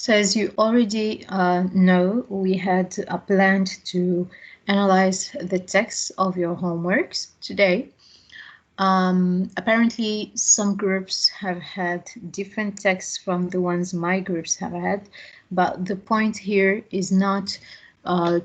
So as you already know, we had planned to analyze the text of your homeworks today. Apparently, some groups have had different texts from the ones my groups have had, but the point here is not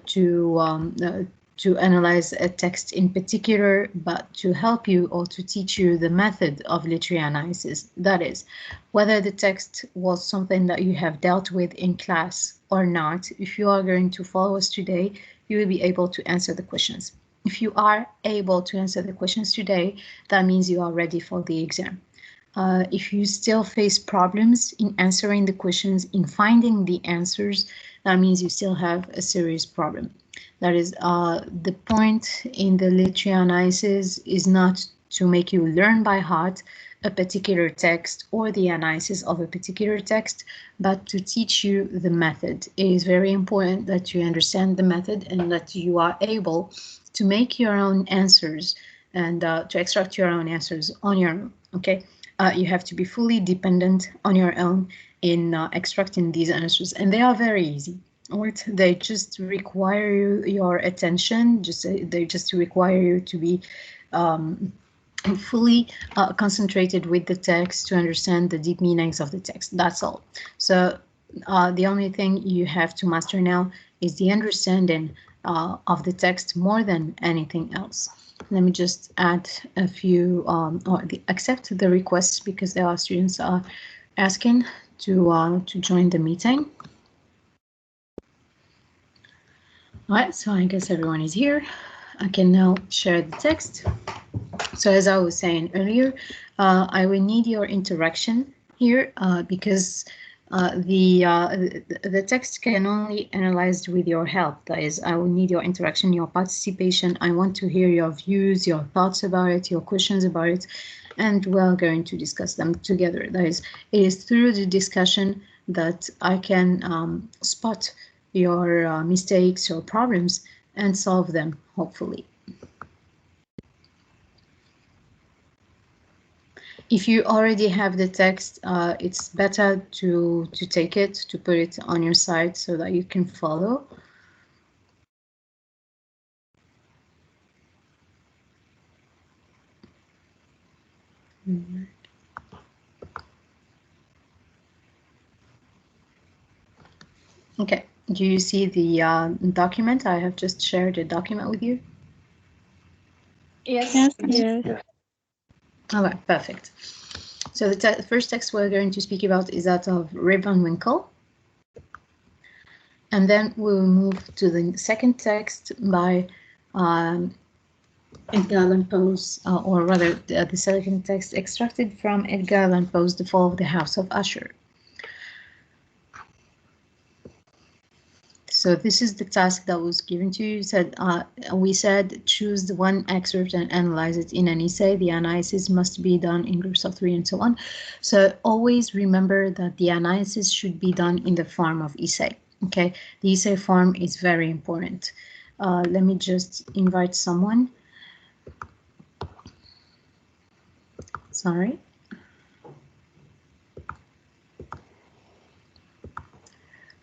to analyze a text in particular, but to help you or to teach you the method of literary analysis. That is, whether the text was something that you have dealt with in class or not, if you are going to follow us today, you will be able to answer the questions. If you are able to answer the questions today, that means you are ready for the exam. If you still face problems in answering the questions, in finding the answers, that means you still have a serious problem. That is, the point in the literary analysis is not to make you learn by heart a particular text or the analysis of a particular text, but to teach you the method. It is very important that you understand the method and that you are able to make your own answers and to extract your own answers on your own, okay? You have to be fully dependent on your own in extracting these answers, and they are very easy. Right? They just require your attention. They just require you to be fully concentrated with the text to understand the deep meanings of the text. That's all. So the only thing you have to master now is the understanding of the text more than anything else. Let me just add a few, accept the requests because there are students asking to join the meeting. All right, so I guess everyone is here. I can now share the text. So as I was saying earlier, I will need your interaction here because the text can only analyzed with your help. That is, I will need your interaction, your participation. I want to hear your views, your thoughts about it, your questions about it, and we're going to discuss them together. That is, it is through the discussion that I can spot your mistakes, your problems, and solve them, hopefully. If you already have the text, it's better to take it, to put it on your side so that you can follow. Okay, do you see the document? I have just shared a document with you. Yes. Yes. All right, perfect. So the first text we're going to speak about is that of Irving and Winkle. And then we'll move to the second text by Edgar Allan Poe's, or rather the second text extracted from Edgar Allan Poe's The Fall of the House of Usher. So this is the task that was given to you. We said choose the one excerpt and analyze it in an essay. The analysis must be done in groups of 3 and so on. So always remember that the analysis should be done in the form of essay. Okay, the essay form is very important. Let me just invite someone. Sorry.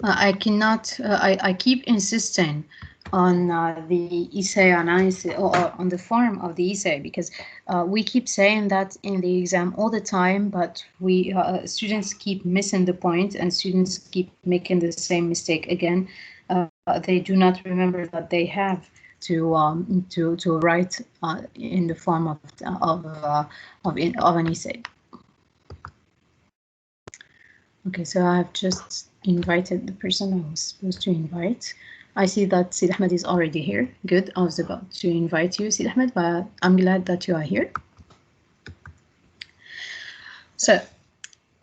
I cannot, I keep insisting on the essay analysis or on the form of the essay because we keep saying that in the exam all the time, but we students keep missing the point and students keep making the same mistake again. They do not remember that they have to write in the form of an essay. Okay, so I have just invited the person I was supposed to invite. I see that Sid Ahmed is already here. Good, I was about to invite you, Sid Ahmed, but I'm glad that you are here. So,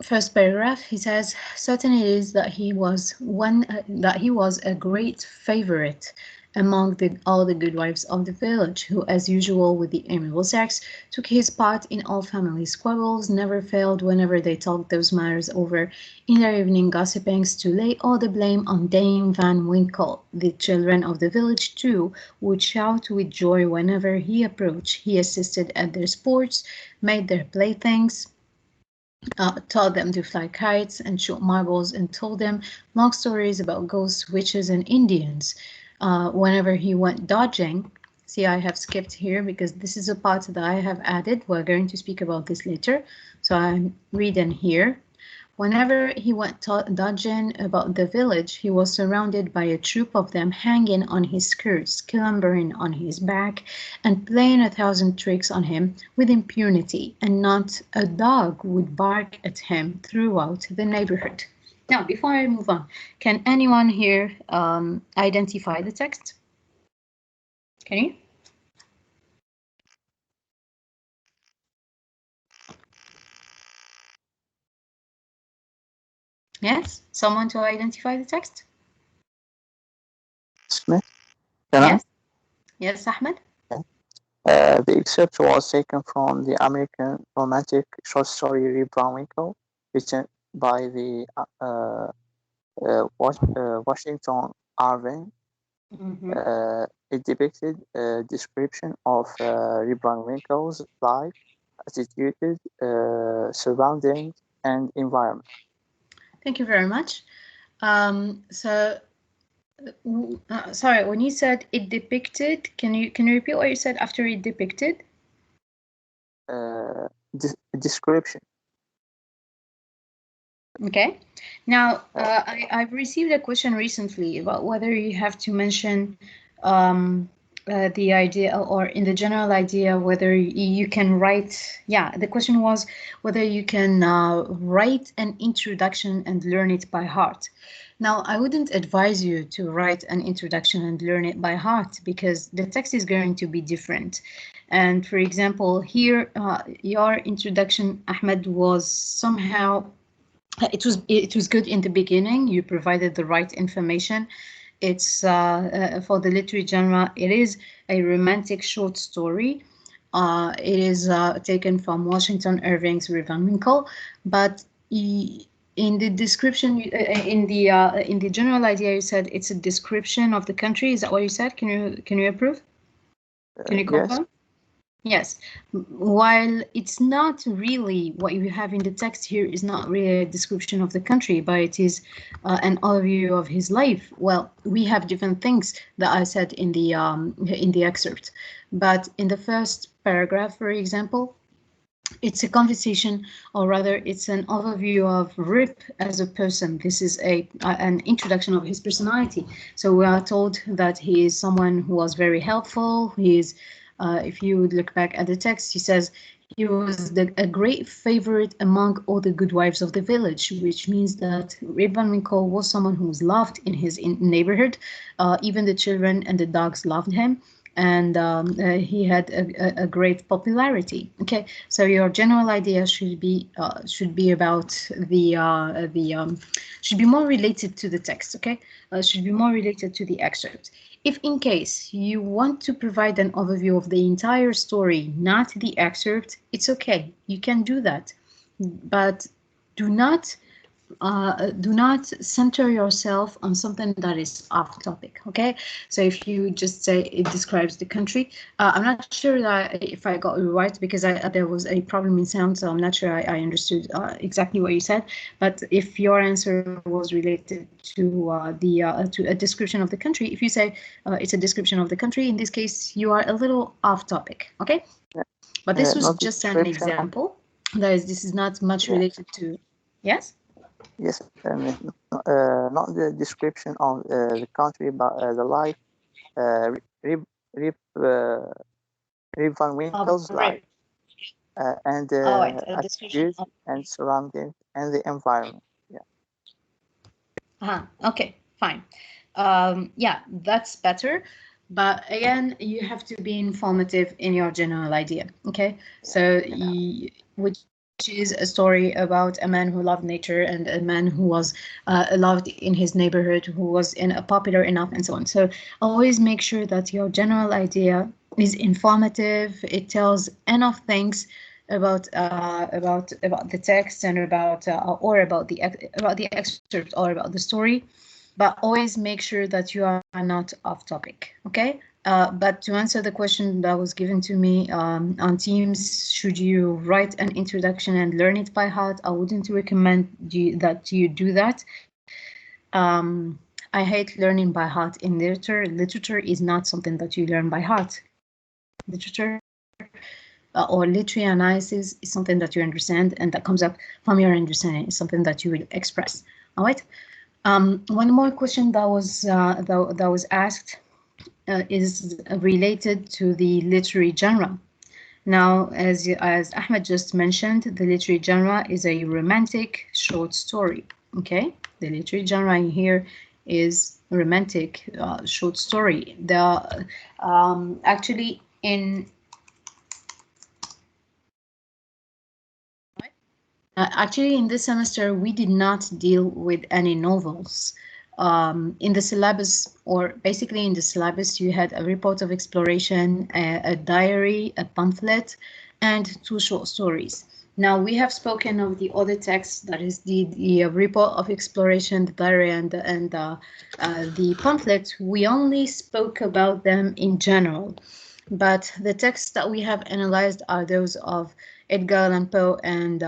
first paragraph, he says, certain it is that he was a great favorite among all the good wives of the village, who, as usual with the amiable sex, took his part in all family squabbles, never failed, whenever they talked those matters over in their evening gossipings, to lay all the blame on Dame Van Winkle. The children of the village, too, would shout with joy whenever he approached. He assisted at their sports, made their playthings, taught them to fly kites and shoot marbles, and told them long stories about ghosts, witches, and Indians. Whenever he went dodging, see, I have skipped here because this is a part that I have added. We're going to speak about this later. So I'm reading here. Whenever he went dodging about the village, he was surrounded by a troop of them hanging on his skirts, clambering on his back, and playing 1,000 tricks on him with impunity, and not a dog would bark at him throughout the neighborhood. Now, before I move on, can anyone here identify the text? Can you? Yes? Someone to identify the text? Smith? Yes? Yes, Ahmed? The excerpt was taken from the American romantic short story Rip Van Winkle, written by the Washington Irving. It depicted a description of Rip Van Winkle's life, attitude, surroundings, and environment. Thank you very much. Sorry, when you said it depicted, can you repeat what you said after it depicted? Description. Okay. Now, I've received a question recently about whether you have to mention the idea, or in the general idea, whether you can write. Yeah, the question was whether you can write an introduction and learn it by heart. Now, I wouldn't advise you to write an introduction and learn it by heart, because the text is going to be different. And for example, here, your introduction, Ahmed, was somehow, it was good in the beginning. You provided the right information. It's for the literary genre, it is a romantic short story. It is taken from Washington Irving's Rip Van Winkle, but in the description, in the general idea, you said it's a description of the country. Is that what you said? Can you approve? Can you confirm? Yes. Yes, while it's not really what you have in the text here is not really a description of the country, but it is an overview of his life. Well, we have different things that I said in the excerpt, but in the first paragraph, for example, it's a conversation, or rather, it's an overview of Rip as a person. This is an introduction of his personality. So we are told that he is someone who was very helpful. He is, if you would look back at the text, he says he was a great favorite among all the good wives of the village, which means that Rip Van Winkle was someone who was loved in his neighborhood. Even the children and the dogs loved him, and he had a great popularity. Okay, so your general idea should be about should be more related to the text. Okay, should be more related to the excerpt. If in case you want to provide an overview of the entire story, not the excerpt, it's okay. You can do that, but do not center yourself on something that is off topic. Okay, so if you just say it describes the country, I'm not sure that if I got it right, because there was a problem in sound, so I'm not sure I understood exactly what you said. But if your answer was related to to a description of the country, if you say it's a description of the country, in this case you are a little off topic. Okay, but this was just an example. That is, this is not much related to. Yes. Yes, not the description of the country, but the life, Rip Van Winkle's life, and attitude and surroundings and the environment. Yeah. Okay, fine. Yeah, that's better. But again, you have to be informative in your general idea. Okay, so which is a story about a man who loved nature and a man who was loved in his neighborhood, who was popular enough, and so on. So always make sure that your general idea is informative. It tells enough things about the text and about about the excerpt or about the story, but always make sure that you are not off topic. Okay, But to answer the question that was given to me on Teams, should you write an introduction and learn it by heart? I wouldn't recommend that you do that. I hate learning by heart in literature. Literature is not something that you learn by heart. Literature or literary analysis is something that you understand and that comes up from your understanding. It's something that you will express. All right. One more question that was asked is related to the literary genre. Now, as Ahmed just mentioned, the literary genre is a romantic short story. Okay, the literary genre here is romantic short story. The actually in this semester we did not deal with any novels. In the syllabus, or basically in the syllabus, you had a report of exploration, a diary, a pamphlet, and 2 short stories. Now we have spoken of the other texts, that is the report of exploration, the diary, and the pamphlet. We only spoke about them in general, but the texts that we have analyzed are those of Edgar Allan Poe and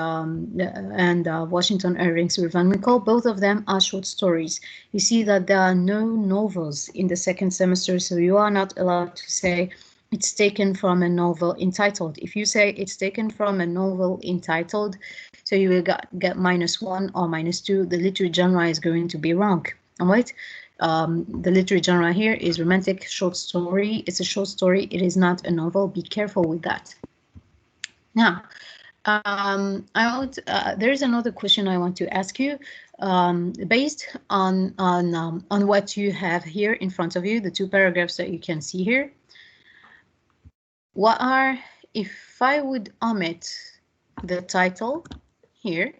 Washington Irving's Rip Van Winkle. Both of them are short stories. You see that there are no novels in the second semester, so you are not allowed to say it's taken from a novel entitled. If you say it's taken from a novel entitled, so you will get -1 or -2. The literary genre is going to be wrong. All right. The literary genre here is romantic short story. It's a short story. It is not a novel. Be careful with that. Now, there is another question I want to ask you, based on what you have here in front of you, the 2 paragraphs that you can see here. What are, if I would omit the title here,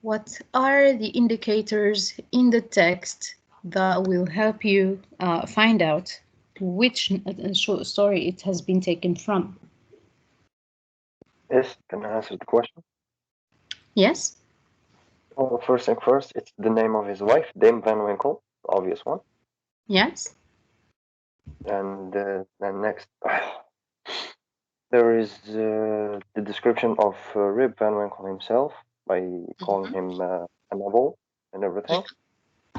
what are the indicators in the text that will help you find out which short story it has been taken from? Yes, can I answer the question? Yes. Well, first thing first, it's the name of his wife, Dame Van Winkle, the obvious one. Yes. And then next, there is the description of Rip Van Winkle himself by calling him a novel and everything.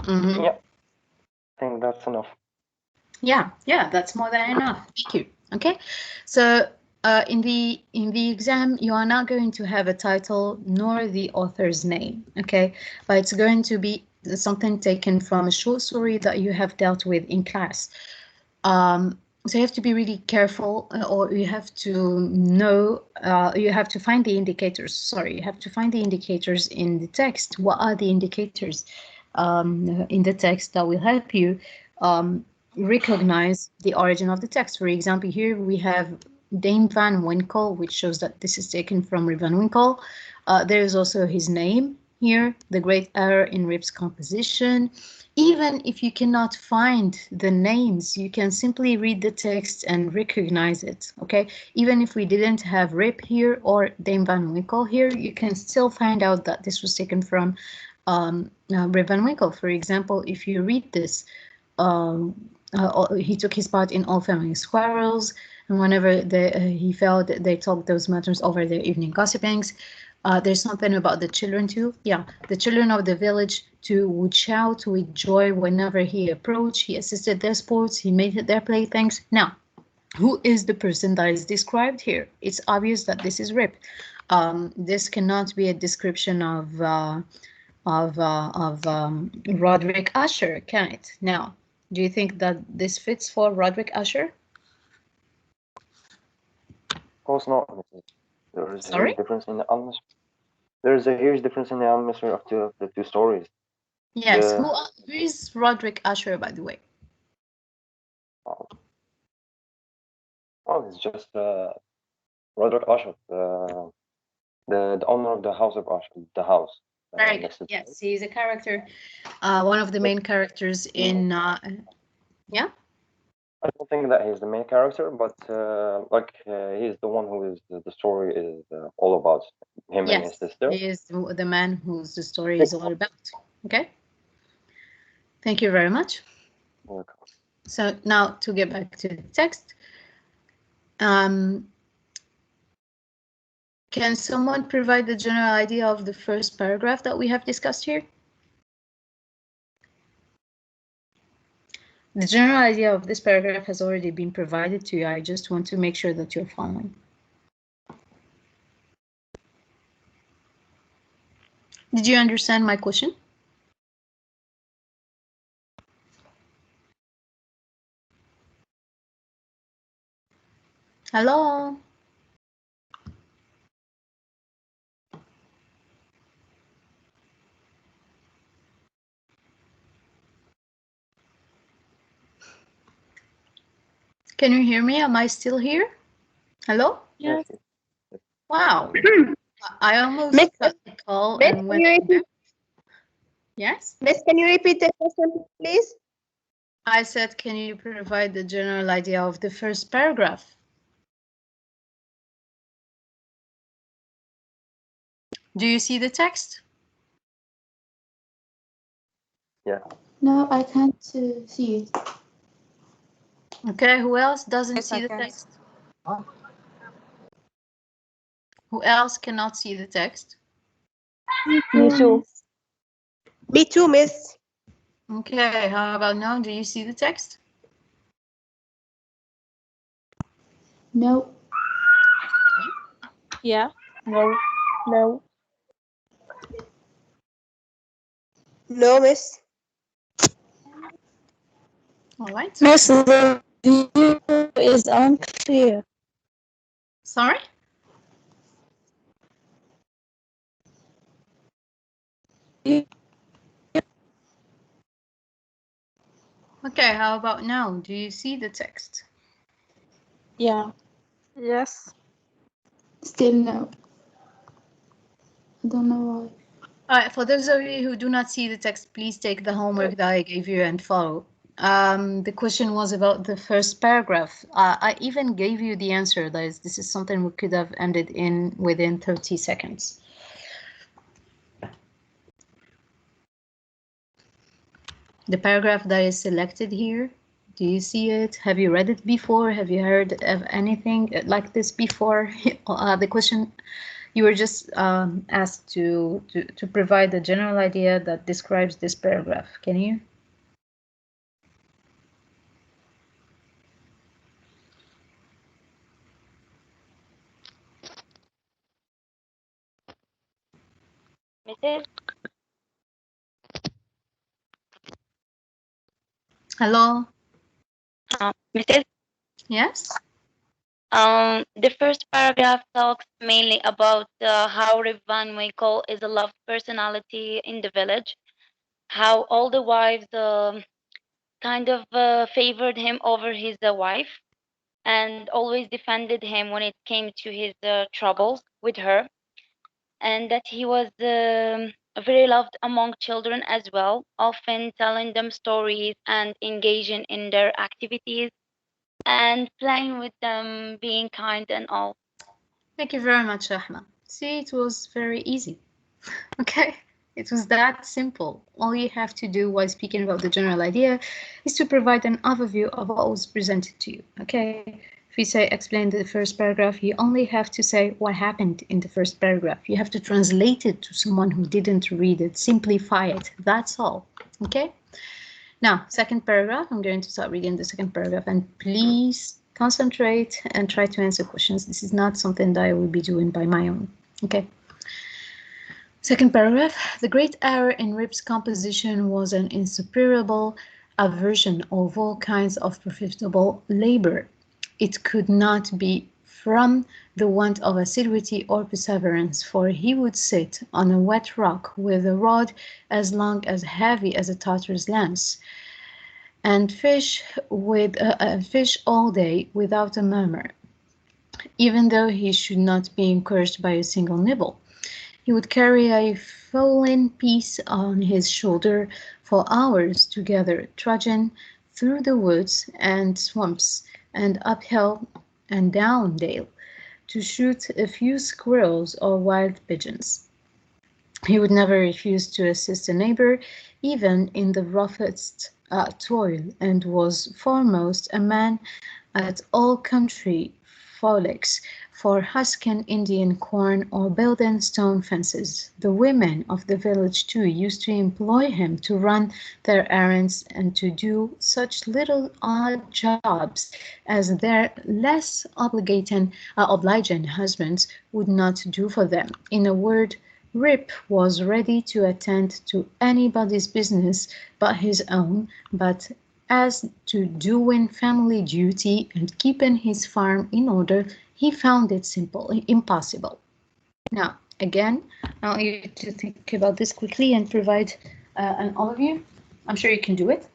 Yeah, I think that's enough. Yeah, that's more than enough. Thank you. Okay, so in the exam, you are not going to have a title nor the author's name. Okay, but it's going to be something taken from a short story that you have dealt with in class. So you have to be really careful, or you have to know, you have to find the indicators. Sorry, you have to find the indicators in the text. What are the indicators in the text that will help you recognize the origin of the text? For example, here we have Dame Van Winkle, which shows that this is taken from Rip Van Winkle. There is also his name here, the great error in Rip's composition. Even if you cannot find the names, you can simply read the text and recognize it, okay? Even if we didn't have Rip here or Dame Van Winkle here, you can still find out that this was taken from Rip Van Winkle. For example, if you read this, he took his part in all family quarrels, and whenever he felt they talked those matters over their evening gossipings. There's something about the children too. Yeah, the children of the village too would shout with joy whenever he approached. He assisted their sports. He made their playthings. Now, who is the person that is described here? It's obvious that this is Rip. This cannot be a description of Roderick Usher, can it? Now, do you think that this fits for Roderick Usher? Of course not. There is a Sorry? huge difference in the atmosphere. There is a huge difference in the atmosphere of the 2 stories. Yes. Who is Roderick Usher, by the way? Oh, it's just Roderick Usher, the owner of the house of Usher, the house. Right. Yes, he's a character, one of the main characters in. Yeah. I don't think that he's the main character, but he's the one who is the story is all about, him and his sister. He is the man whose the story is all about. Okay. Thank you very much. Welcome. So now to get back to the text, can someone provide the general idea of the first paragraph that we have discussed here? The general idea of this paragraph has already been provided to you. I just want to make sure that you're following. Did you understand my question? Hello? Can you hear me? Am I still here? Hello? Yes. Wow. I almost cut the call and went back. Yes? Miss, can you repeat the question, please? I said, can you provide the general idea of the first paragraph? Do you see the text? Yeah. No, I can't see it. Okay, who else doesn't Yes, see I the can. text? Who else cannot see the text? Me too. Me too, Miss. Okay, how about now? Do you see the text? No. Yeah. No. No. No, Miss. All right. Miss, the view is unclear. Sorry? Okay, how about now? Do you see the text? Yeah. Yes. Still no. I don't know why. All right, for those of you who do not see the text, please take the homework that I gave you and follow. The question was about the first paragraph. I even gave you the answer. That is, this is something we could have ended in within 30 seconds. The paragraph that is selected here, do you see it? Have you read it before? Have you heard of anything like this before? The question, you were just asked to provide the general idea that describes this paragraph. Can you? Mrs. Hello? Mrs. Yes? The first paragraph talks mainly about how Rip Van Winkle is a loved personality in the village, how all the wives kind of favored him over his wife and always defended him when it came to his troubles with her, and that he was very loved among children as well, often telling them stories and engaging in their activities and playing with them, being kind and all. Thank you very much, Ahmed. See, it was very easy. Okay, it was that simple. All you have to do while speaking about the general idea is to provide an overview of what was presented to you. Okay, if we say explain the first paragraph, you only have to say what happened in the first paragraph. You have to translate it to someone who didn't read it, simplify it. That's all. Okay. Now, second paragraph, I'm going to start reading the second paragraph, and please concentrate and try to answer questions. This is not something that I will be doing by my own. Okay. Second paragraph, the great error in Rip's composition was an insuperable aversion of all kinds of profitable labor. It could not be from the want of assiduity or perseverance, for he would sit on a wet rock with a rod as long as heavy as a Tartar's lance, and fish all day without a murmur, even though he should not be encouraged by a single nibble. He would carry a fallen piece on his shoulder for hours together, trudging through the woods and swamps and up hill and down dale to shoot a few squirrels or wild pigeons. He would never refuse to assist a neighbor, even in the roughest toil and was foremost a man at all country frolics for husking Indian corn or building stone fences. The women of the village too used to employ him to run their errands and to do such little odd jobs as their less obliging husbands would not do for them. In a word, Rip was ready to attend to anybody's business but his own, but as to doing family duty and keeping his farm in order, he found it impossible. Now, again, I want you to think about this quickly and provide an overview. I'm sure you can do it.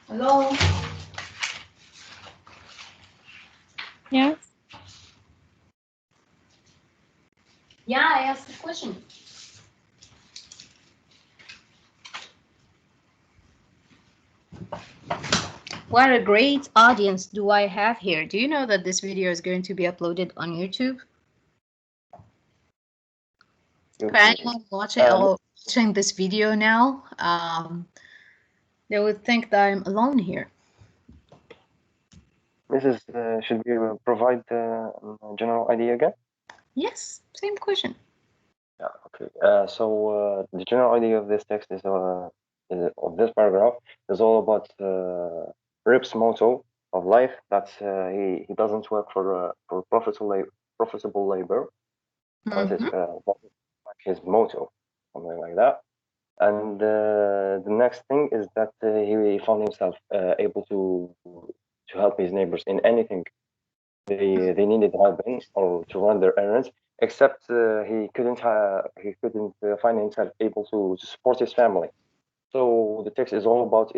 Hello? Yes. Yeah, I asked the question. What a great audience do I have here. Do you know that this video is going to be uploaded on YouTube? For anyone watching this video now, they would think that I'm alone here. Mrs. Should we provide a general idea again? Yes, same question. Yeah, okay. So the general idea of this text is of this paragraph is all about Rip's motto of life. That's he doesn't work for profitable labor. That is like his motto, something like that. And the next thing is that he found himself able to help his neighbors in anything they needed help in or to run their errands, except he couldn't find himself able to support his family. So the text is all about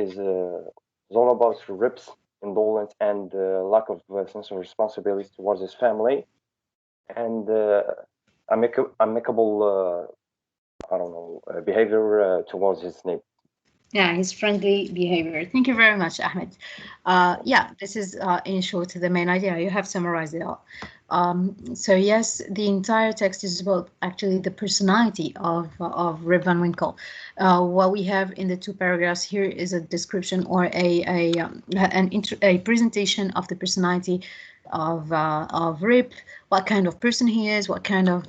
Rip's indolence and lack of sense of responsibility towards his family, and amicable behavior towards his neighbor. Yeah, his friendly behavior. Thank you very much, Ahmed. Yeah, this is in short the main idea. You have summarized it all. So yes, the entire text is about actually the personality of Rip Van Winkle. What we have in the two paragraphs here is a description or a presentation of the personality of Rip, what kind of person he is, what kind of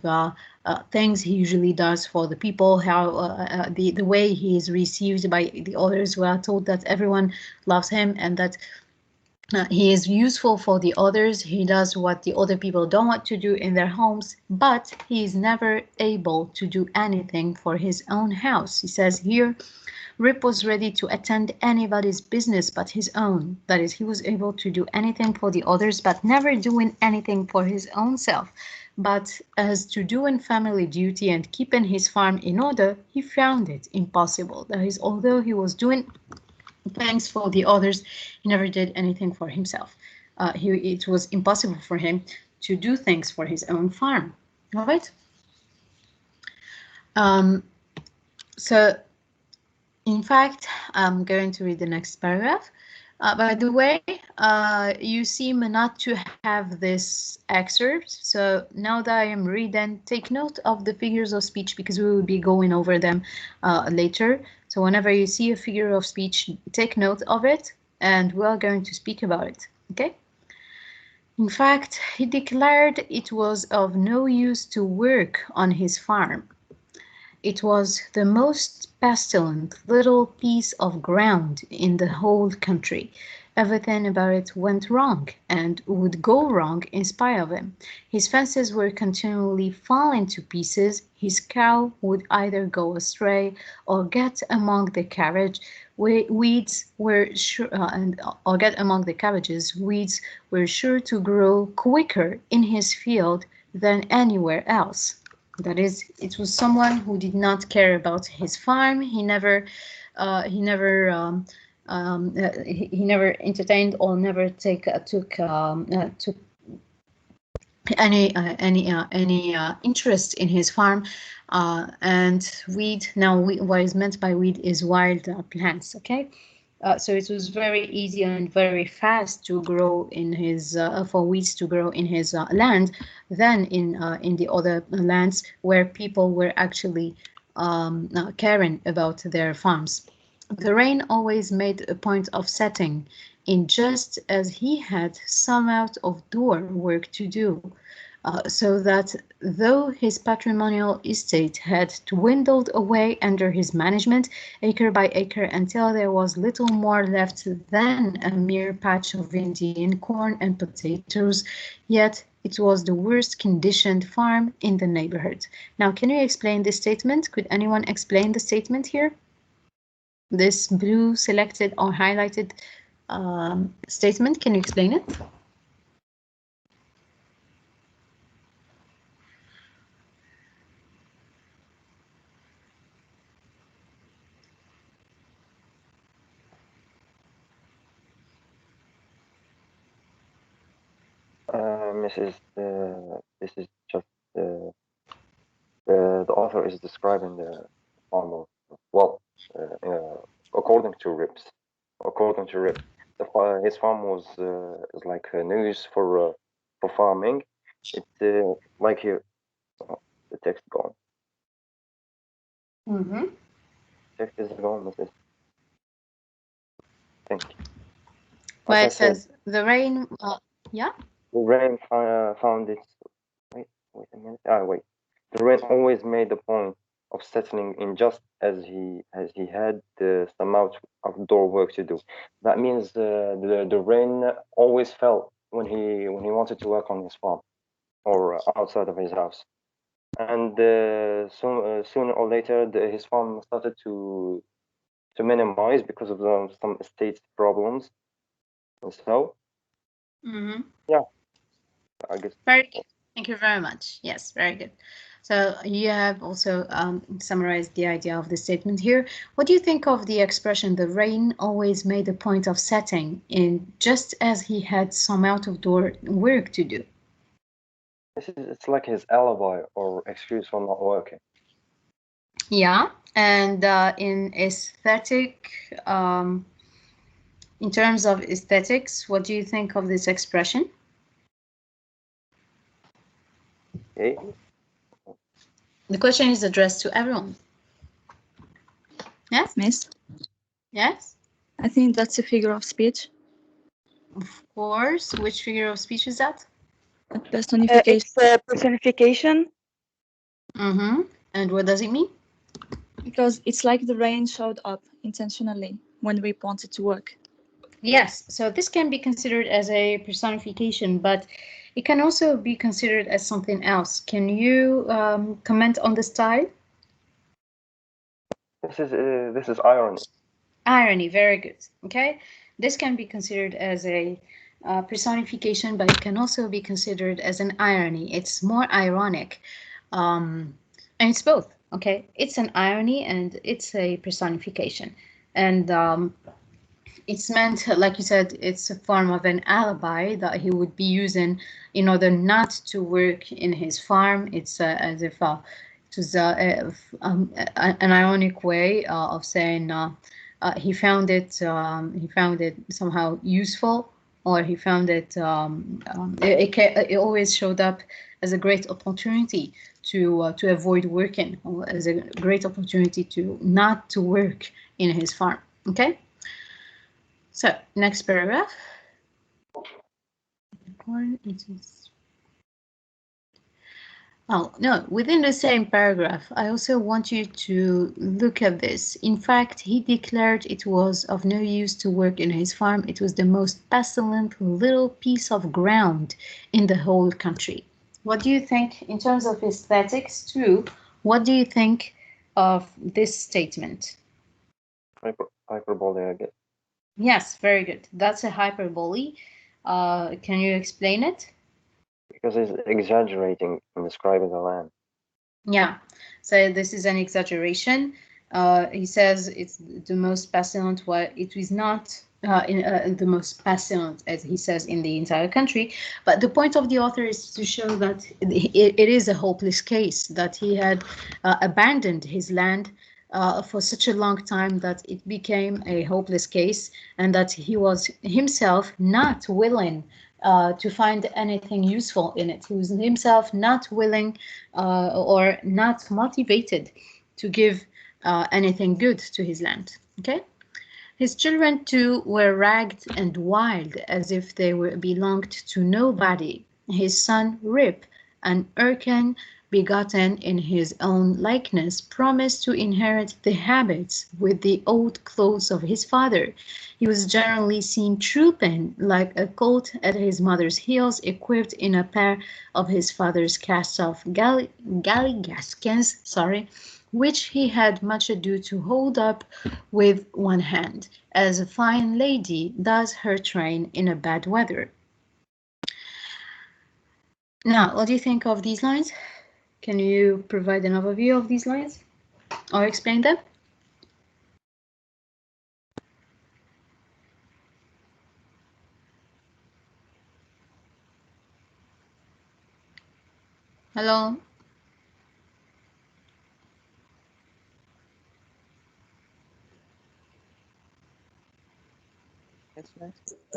things he usually does for the people, how the way he is received by the others. We are told that everyone loves him and that he is useful for the others. He does what the other people don't want to do in their homes, but he is never able to do anything for his own house. He says here, Rip was ready to attend anybody's business but his own. That is, he was able to do anything for the others, but never doing anything for his own self. But as to doing family duty and keeping his farm in order, he found it impossible. That is, although he was doing things for the others, he never did anything for himself. It was impossible for him to do things for his own farm. All right. So, in fact, I'm going to read the next paragraph. By the way, you seem not to have this excerpt. So now that I am reading, take note of the figures of speech because we will be going over them later. So whenever you see a figure of speech, take note of it and we are going to speak about it, okay? In fact, he declared it was of no use to work on his farm. It was the most pestilent little piece of ground in the whole country. Everything about it went wrong and would go wrong in spite of him. His fences were continually falling to pieces. His cow would either go astray or get among the carriage. Weeds were sure, or get among the cabbages. Weeds were sure to grow quicker in his field than anywhere else. That is, it was someone who did not care about his farm. He never entertained or never took interest in his farm, and weed. Now, what is meant by weed is wild plants. Okay, so it was very easy and very fast to grow in his for weeds to grow in his land than in the other lands where people were actually caring about their farms. The rain always made a point of setting in just as he had some out of door work to do, so that though his patrimonial estate had dwindled away under his management, acre by acre, until there was little more left than a mere patch of Indian corn and potatoes, yet it was the worst conditioned farm in the neighborhood. Now, can you explain this statement? Could anyone explain the statement here? This blue selected or highlighted statement, can you explain it? This is just the author is describing the farmer. Well, according to Rips, his farm was is like news for farming. It's like here, the text gone. Text is gone, Mrs. Thank you. Well, it says the rain. Yeah. The rain found its. Wait a minute. Wait. The rain always made the point of settling in just as he had some outdoor work to do. That means the rain always fell when he wanted to work on his farm or outside of his house, and sooner or later his farm started to minimize because of some estate problems, and so yeah, I guess. Very good. Thank you very much. Yes, very good. So you have also summarized the idea of the statement here. What do you think of the expression, the rain always made a point of setting in just as he had some out-of-door work to do? It's like his alibi or excuse for not working. Yeah, and in aesthetic, in terms of aesthetics, what do you think of this expression? Okay. The question is addressed to everyone. Yes? Miss? Yes? I think that's a figure of speech. Of course. Which figure of speech is that? A personification. It's a personification. And what does it mean? Because it's like the rain showed up intentionally when we wanted to work. Yes, so this can be considered as a personification, but it can also be considered as something else. Can you comment on the style? This is irony. Irony, very good. Okay, this can be considered as a personification, but it can also be considered as an irony. It's more ironic, and it's both. Okay, it's an irony and it's a personification, and it's meant, like you said, it's a form of an alibi that he would be using in order not to work in his farm. It's as if it was an ironic way of saying he found it somehow useful, or he found it it always showed up as a great opportunity to avoid working, or as a great opportunity to not to work in his farm. Okay. So, next paragraph. Oh, no, within the same paragraph, I also want you to look at this. In fact, he declared it was of no use to work in his farm. It was the most pestilent little piece of ground in the whole country. What do you think, in terms of aesthetics too, what do you think of this statement? Hyperbole, I guess. Yes, very good. That's a hyperbole. Can you explain it? Because he's exaggerating in describing the land. Yeah, so this is an exaggeration. He says it's the most pestilent. It was not the most passionate, as he says, in the entire country. But the point of the author is to show that it is a hopeless case, that he had abandoned his land for such a long time that it became a hopeless case, and that he was himself not willing to find anything useful in it. He was himself not willing or not motivated to give anything good to his land. Okay. His children too were ragged and wild, as if they belonged to nobody. His son Rip, an Urchan begotten in his own likeness, promised to inherit the habits with the old clothes of his father. He was generally seen trooping like a colt at his mother's heels, equipped in a pair of his father's cast-off galligaskins, which he had much ado to hold up with one hand, as a fine lady does her train in a bad weather. Now, what do you think of these lines? Can you provide an overview of these lines or explain them? Hello?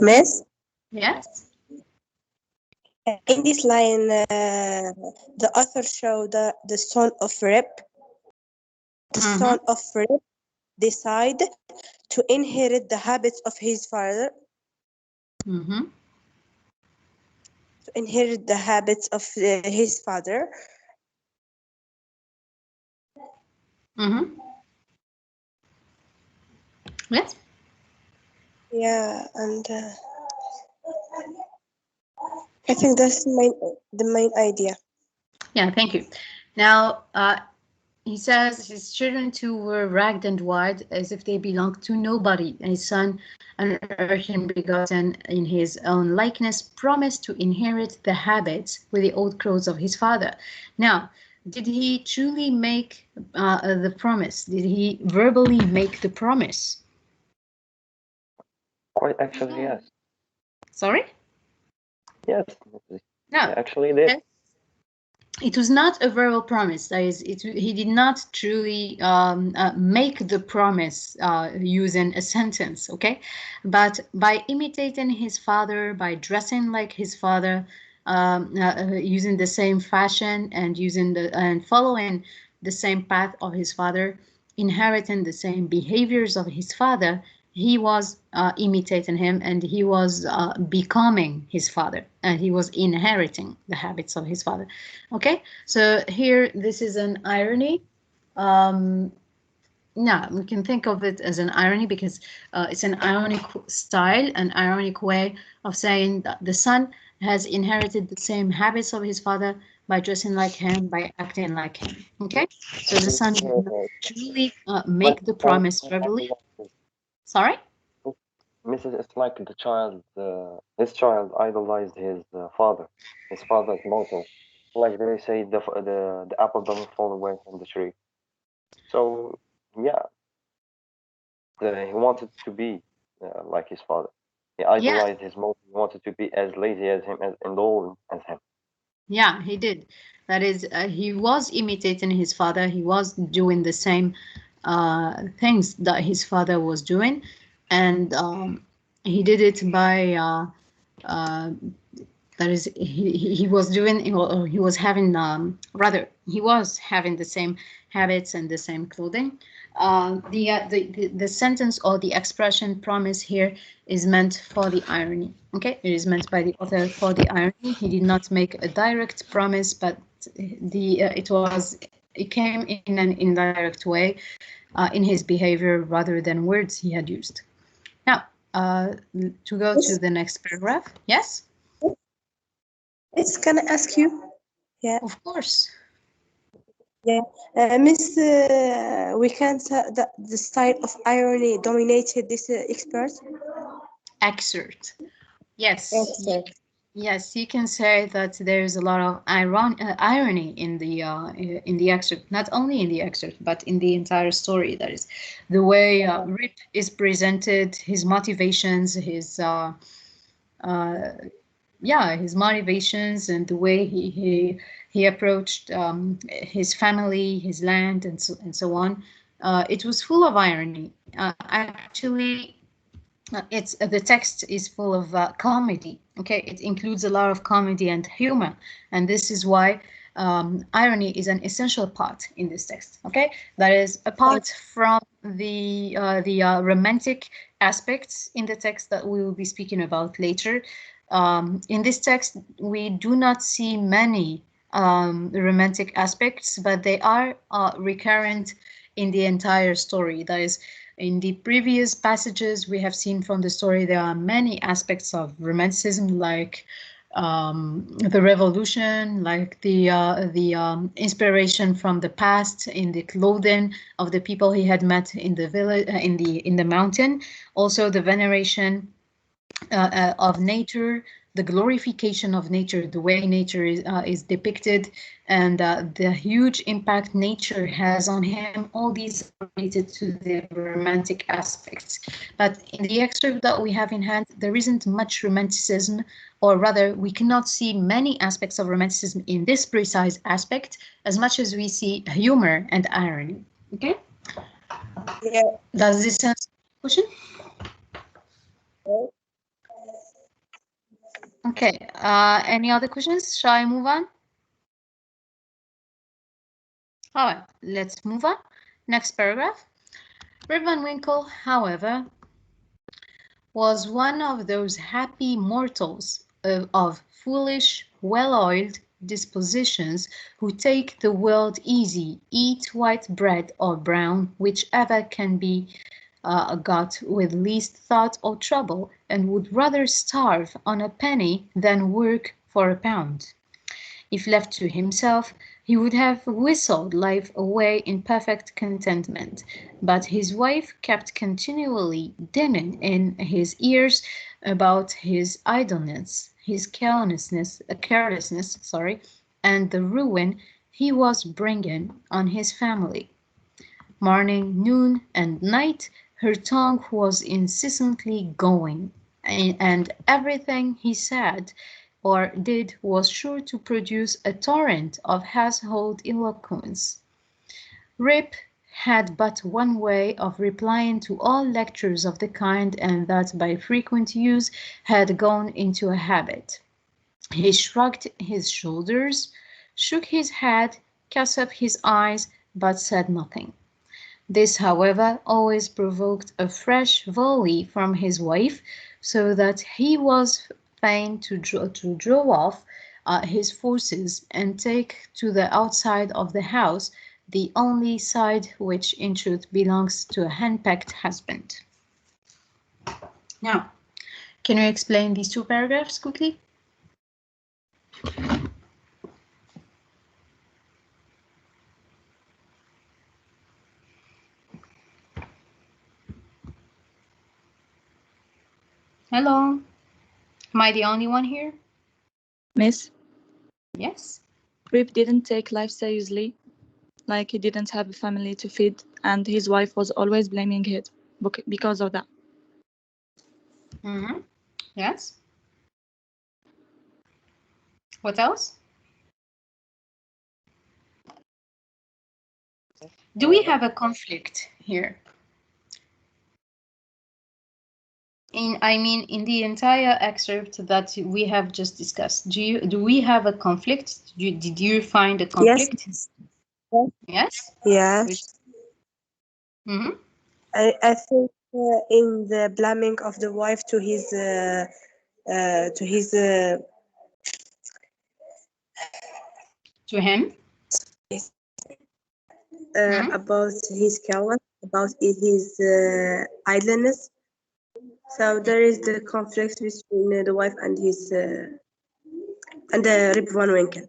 Miss, Yes? in this line, the author showed the son of Rip. The son of Rip decide to inherit the habits of his father. Mm-hmm. To inherit the habits of his father. Mm-hmm. Yes? Yeah, and I think that's the main idea. Yeah, thank you. Now, he says his children too were ragged and wild, as if they belonged to nobody. And his son, an urchin begotten in his own likeness, promised to inherit the habits with the old clothes of his father. Now, did he truly make the promise? Did he verbally make the promise? Quite actually, yes. Sorry? Yes. No. He actually did. Okay. It was not a verbal promise. That is, he did not truly make the promise using a sentence, okay? But by imitating his father, by dressing like his father, using the same fashion and following the same path of his father, inheriting the same behaviors of his father, he was imitating him, and he was becoming his father, and he was inheriting the habits of his father. Okay, so here this is an irony. Yeah, we can think of it as an irony because it's an ironic style, an ironic way of saying that the son has inherited the same habits of his father by dressing like him, by acting like him. Okay, so the son did not truly make the promise verbally. Sorry? Mrs. It's like the child, his child idolized his father, his father's motto. Like they say, the apple doesn't fall away from the tree. So yeah, he wanted to be like his father. He Yeah, idolized his motto. He wanted to be as lazy as him, and all as him. yeah, he did. That is, he was imitating his father. He was doing the same things that his father was doing, and he did it by uh, that is he was doing, or he was having rather he was having the same habits and the same clothing. The sentence or the expression promise here is meant for the irony. Okay, it is meant by the author for the irony. He did not make a direct promise, but it came in an indirect way in his behavior rather than words he had used. Now, to go to the next paragraph. Yes. It's gonna ask you. Yeah. Of course. Yeah. Miss, we can say that the style of irony dominated this expert. Excerpt. Yes. Excerpt. Yes, you can say that there's a lot of irony in the excerpt, not only in the excerpt, but in the entire story. That is the way Rip is presented, his motivations, his motivations, and the way he approached his family, his land, and so on. It was full of irony. Actually, it's the text is full of comedy. Okay, it includes a lot of comedy and humor, and this is why irony is an essential part in this text. Okay, that is apart from the romantic aspects in the text that we will be speaking about later. In this text, we do not see many romantic aspects, but they are recurrent in the entire story. That is, in the previous passages we have seen from the story, there are many aspects of romanticism, like the revolution, like the inspiration from the past in the clothing of the people he had met in the village, in the mountain. Also, the veneration of nature, the glorification of nature, the way nature is depicted, and the huge impact nature has on him. All these are related to the romantic aspects. But in the excerpt that we have in hand, there isn't much romanticism, or rather, we cannot see many aspects of romanticism in this precise aspect, as much as we see humor and irony. Okay? Yeah. Does this answer the question? Okay, any other questions? Shall I move on? All right, let's move on. Next paragraph. Rip Van Winkle, however, was one of those happy mortals of foolish, well-oiled dispositions who take the world easy, eat white bread or brown, whichever can be got with least thought or trouble, and would rather starve on a penny than work for a pound. If left to himself, he would have whistled life away in perfect contentment, but his wife kept continually dinning in his ears about his idleness, his carelessness, and the ruin he was bringing on his family. Morning, noon, and night, her tongue was incessantly going, and everything he said or did was sure to produce a torrent of household eloquence. Rip had but one way of replying to all lectures of the kind, and that by frequent use had gone into a habit. He shrugged his shoulders, shook his head, cast up his eyes, but said nothing. This, however, always provoked a fresh volley from his wife, so that he was fain to draw off his forces and take to the outside of the house, the only side which in truth belongs to a henpecked husband. Now, can you explain these two paragraphs quickly? Hello, am I the only one here? Miss, Yes. Rip didn't take life seriously, like he didn't have a family to feed, and his wife was always blaming him because of that. Mm-hmm. Yes. What else? Do we have a conflict here? In the entire excerpt that we have just discussed, do we have a conflict? Did you find a conflict? Yes. Yes. Yes. Mm-hmm. I think in the blaming of the wife to his To him. about his careless, about his idleness. So there is the conflict between the wife and his and Rip Van Winkle.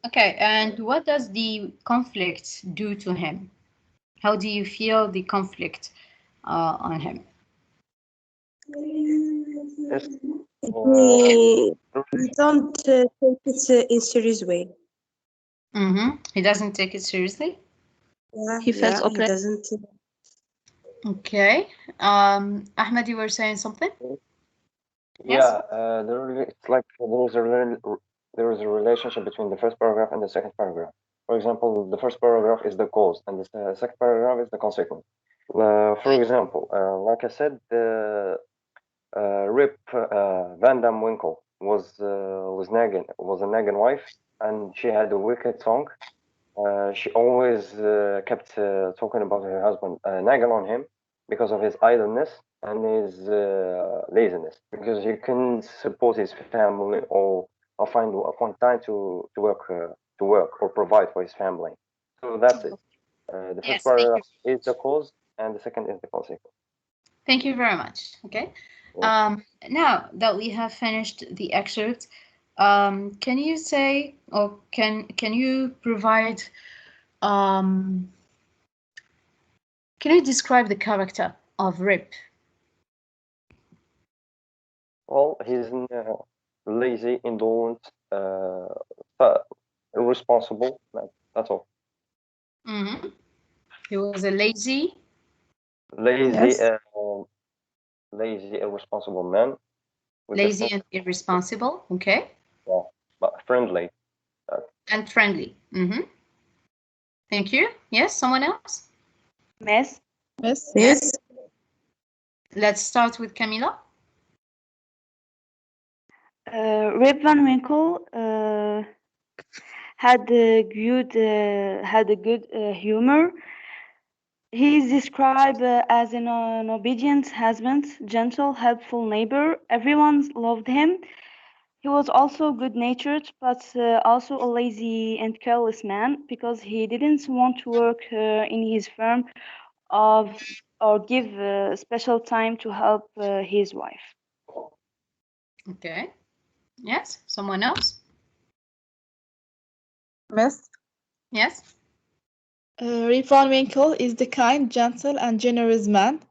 Okay, and what does the conflict do to him? How do you feel the conflict on him? He don't take it in serious way. He doesn't take it seriously. Yeah, He felt he oppressed. doesn't. Okay. Ahmed, you were saying something? Yeah, it's like there is a relationship between the first paragraph and the second paragraph. For example, the first paragraph is the cause, and the second paragraph is the consequence. For example, like I said, Rip Van Dam Winkle was a nagging wife, and she had a wicked tongue. She always kept talking about her husband, nagging on him because of his idleness and his laziness, because he couldn't support his family or find time to work or provide for his family. So that's it. The first Yes, thank you. paragraph is the cause, and the second is the consequence. Thank you very much. Okay. Yeah. Now that we have finished the excerpt, can you say, or can you provide, um, can you describe the character of Rip? Well, he's lazy, indolent, irresponsible. That's all. He was a lazy, Lazy, Yes. lazy, irresponsible man with lazy different, and irresponsible. Okay, but friendly. and friendly. Thank you. Yes, someone else. Mess. Yes. Yes. Let's start with Camila. Rip Van Winkle had a good humor. He is described as an obedient husband, gentle, helpful neighbor. Everyone loved him. He was also good-natured, but also a lazy and careless man because he didn't want to work in his firm of or give special time to help his wife. Okay. Yes, someone else. Miss. Yes. Rip Van Winkle is the kind, gentle, and generous man.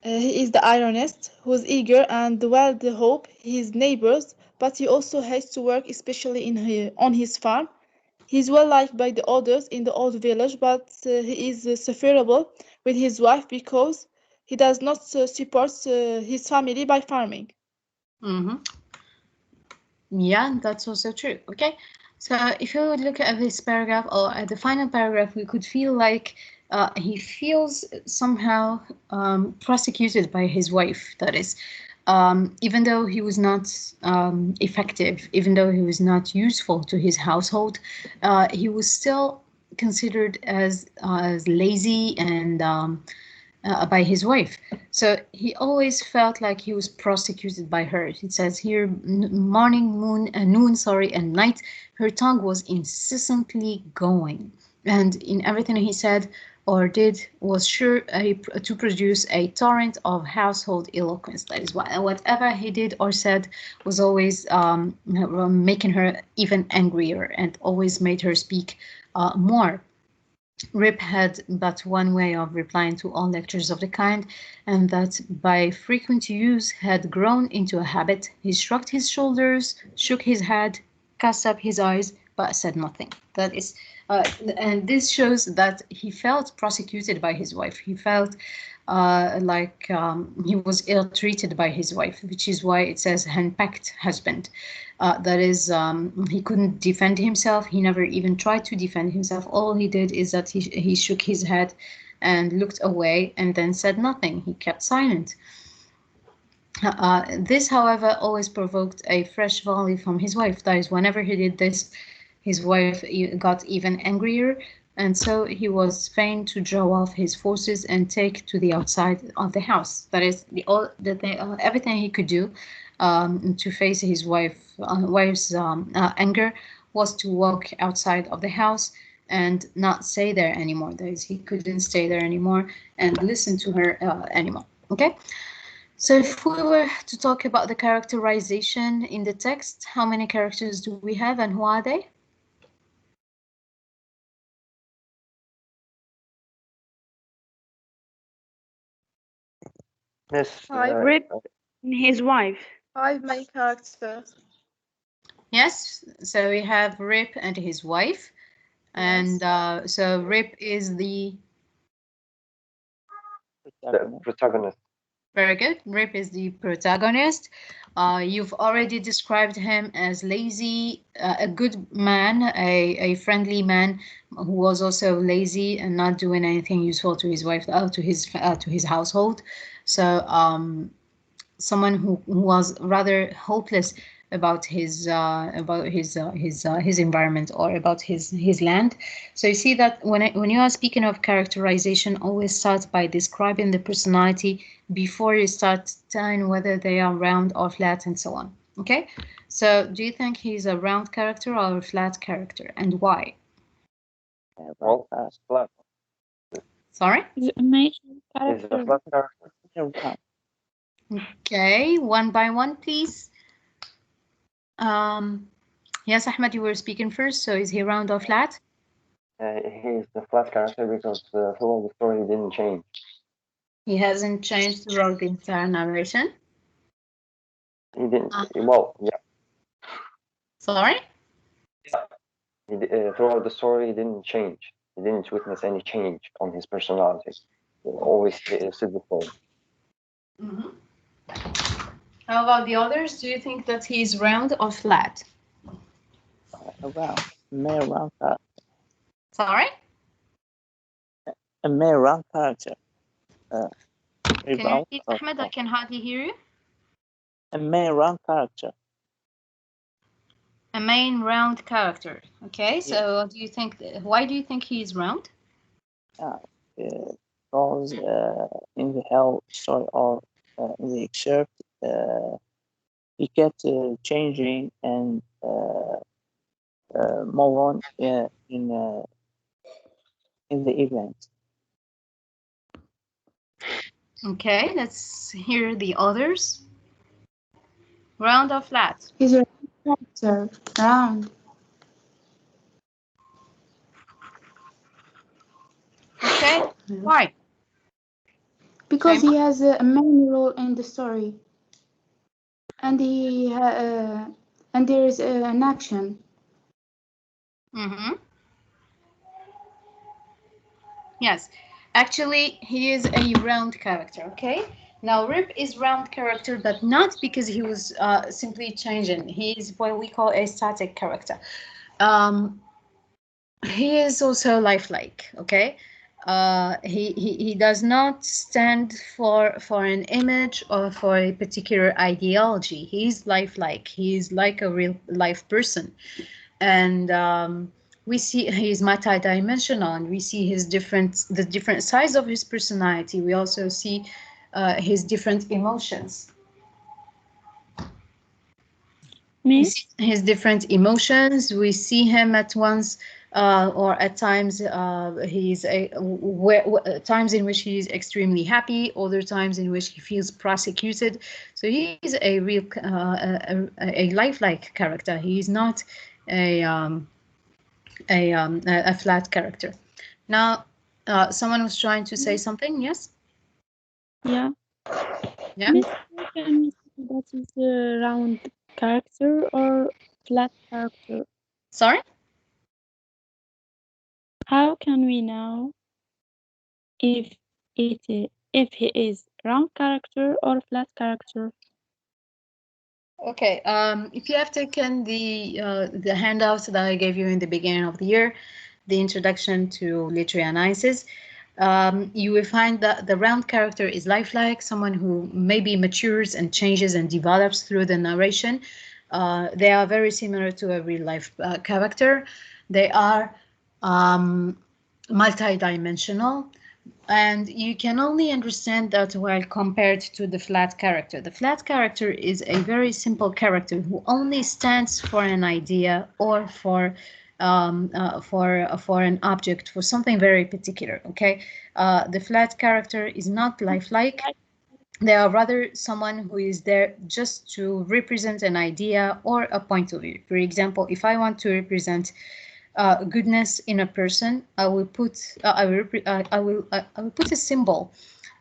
He is the ironist who's eager and well to help his neighbors, but he also hates to work, especially on his farm. He's well liked by the others in the old village, but he is sufferable with his wife because he does not support his family by farming. Yeah, that's also true. Okay, so if you would look at this paragraph or at the final paragraph, we could feel like he feels somehow prosecuted by his wife. That is, even though he was not effective, even though he was not useful to his household, he was still considered as lazy and by his wife. So he always felt like he was prosecuted by her. It says here, noon, and night, her tongue was incessantly going, and in everything he said or did was sure to produce a torrent of household eloquence. That is why whatever he did or said was always making her even angrier and always made her speak more. Rip had but one way of replying to all lectures of the kind, and that by frequent use had grown into a habit. He shrugged his shoulders, shook his head, cast up his eyes, but said nothing. That is, and this shows that he felt prosecuted by his wife. He felt like he was ill-treated by his wife, which is why it says henpecked husband. That is, he couldn't defend himself. He never even tried to defend himself. All he did is that he shook his head and looked away and then said nothing. He kept silent. This, however, always provoked a fresh volley from his wife. That is, whenever he did this, his wife got even angrier, and so he was fain to draw off his forces and take to the outside of the house. That is, everything he could do to face his wife's anger was to walk outside of the house and not stay there anymore. That is, he couldn't stay there anymore and listen to her anymore. Okay. So if we were to talk about the characterization in the text, how many characters do we have and who are they? Yes. Rip and his wife. 5 main characters first. Yes, so we have Rip and his wife. And so Rip is the protagonist. Very good. Rip is the protagonist. You've already described him as lazy, a good man, a friendly man who was also lazy and not doing anything useful to his wife, to his household. So someone who was rather hopeless about his environment or about his land. So you see that when you are speaking of characterization, always start by describing the personality before you start telling whether they are round or flat and so on. Okay, so do you think he's a round character or a flat character, and why? Well, flat. Sorry? Is a flat character. Okay, one by one, please. Yes, Ahmed, you were speaking first, so is he round or flat? He's the flat character because throughout the story he didn't change. He hasn't changed throughout the entire narration? He didn't, well, yeah. Sorry? Throughout the story he didn't change. He didn't witness any change on his personality. He always stood the same. Mm-hmm. How about the others? Do you think that he's round or flat? Round. Male round character. Sorry? A male round character. Can you repeat, Ahmed? I can hardly hear you. A male round character. A main round character. Okay, so do you think? Why do you think he's round? Because in the hell story or in the excerpt, he kept changing and move on in the event. Okay, let's hear the others. Round or flat? He's a character. Round. Okay, why? Because he has a main role in the story, and and there is an action. Mm-hmm. Yes, actually, he is a round character. Okay. Now, Rip is round character, but not because he was simply changing. He is what we call a static character. He is also lifelike. Okay. He does not stand for an image or for a particular ideology. He's lifelike. He is like a real life person, and we see he's multidimensional, and we see the different sides of his personality. We also see his different emotions. We see his different emotions. We see him at once or at times times in which he is extremely happy, other times in which he feels persecuted. So he is a real a lifelike character. He is not a flat character. Now, someone was trying to say something. Yes. Yeah. Yeah. Miss, can we say that is a round character or flat character? Sorry? How can we know if he is round character or flat character? Okay. If you have taken the handouts that I gave you in the beginning of the year, the introduction to literary analysis, you will find that the round character is lifelike, someone who maybe matures and changes and develops through the narration. They are very similar to a real life character. They are multidimensional, and you can only understand that while compared to the flat character. The flat character is a very simple character who only stands for an idea or for an object, for something very particular. Okay, the flat character is not lifelike. They are rather someone who is there just to represent an idea or a point of view. For example, if I want to represent goodness in a person, I will put I will put a symbol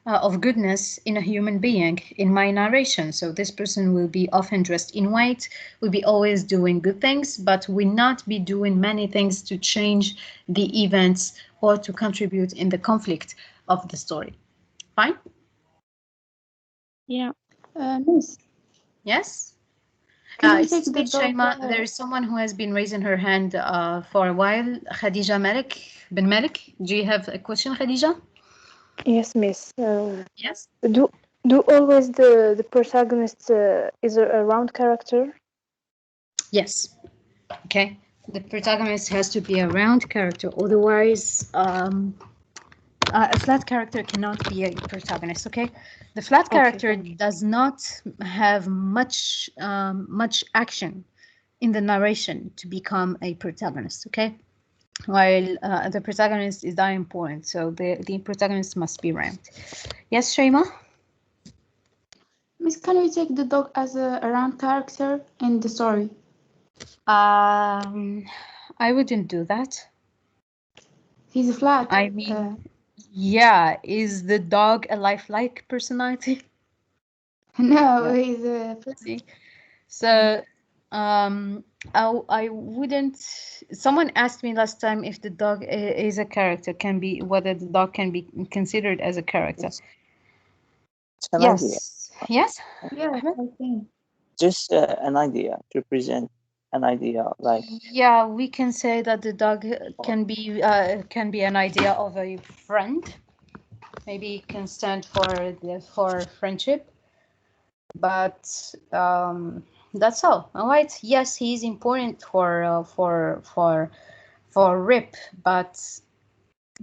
of goodness in a human being in my narration. So this person will be often dressed in white, will be always doing good things, but will not be doing many things to change the events or to contribute in the conflict of the story. Fine? Yeah. Miss, Yes? can you Excuse take the me, dog? Shaima, there is someone who has been raising her hand for a while. Khadija Malik, bin Malik, do you have a question, Khadija? Yes, miss. Yes. Do always the protagonist is a round character? Yes. Okay. The protagonist has to be a round character, otherwise a flat character cannot be a protagonist. Okay, the flat character does not have much action in the narration to become a protagonist. Okay, while the protagonist is that important, so the protagonist must be round. Yes, Shaima? Miss, can you take the dog as a round character in the story? I wouldn't do that. He's flat. I mean, yeah, is the dog a lifelike personality? No, he's flat. See? So I wouldn't. Someone asked me last time if the dog is a character, whether the dog can be considered as a character. It's an Yes. idea. Yes. Yeah, Ahmed? I think. Just an idea to present an idea like Yeah, we can say that the dog can be an idea of a friend. Maybe it can stand for friendship, but that's all. All right. Yes, he's important for Rip, but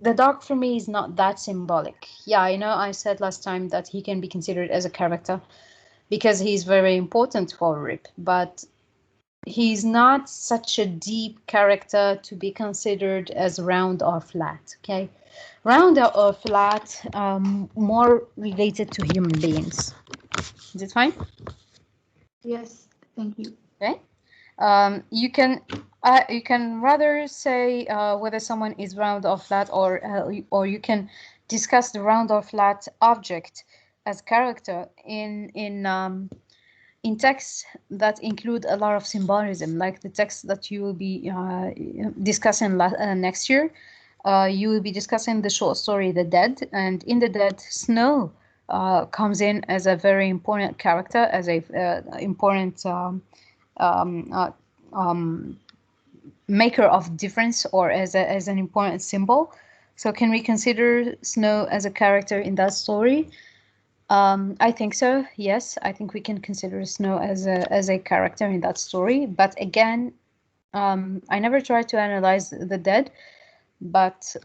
the dog for me is not that symbolic. Yeah, I know I said last time that he can be considered as a character because he's very important for Rip, but he's not such a deep character to be considered as round or flat. Okay, round or flat, more related to human beings. Is it fine? Yes, thank you. Okay. You can rather say whether someone is round or flat, or you can discuss the round or flat object as character in texts that include a lot of symbolism, like the text that you will be discussing next year. You will be discussing the short story The Dead, and in The Dead, Snow comes in as a very important character, as a important maker of difference, or as an important symbol. So can we consider Snow as a character in that story? I think so. Yes, I think we can consider Snow as a character in that story. But again, I never tried to analyze The Dead, but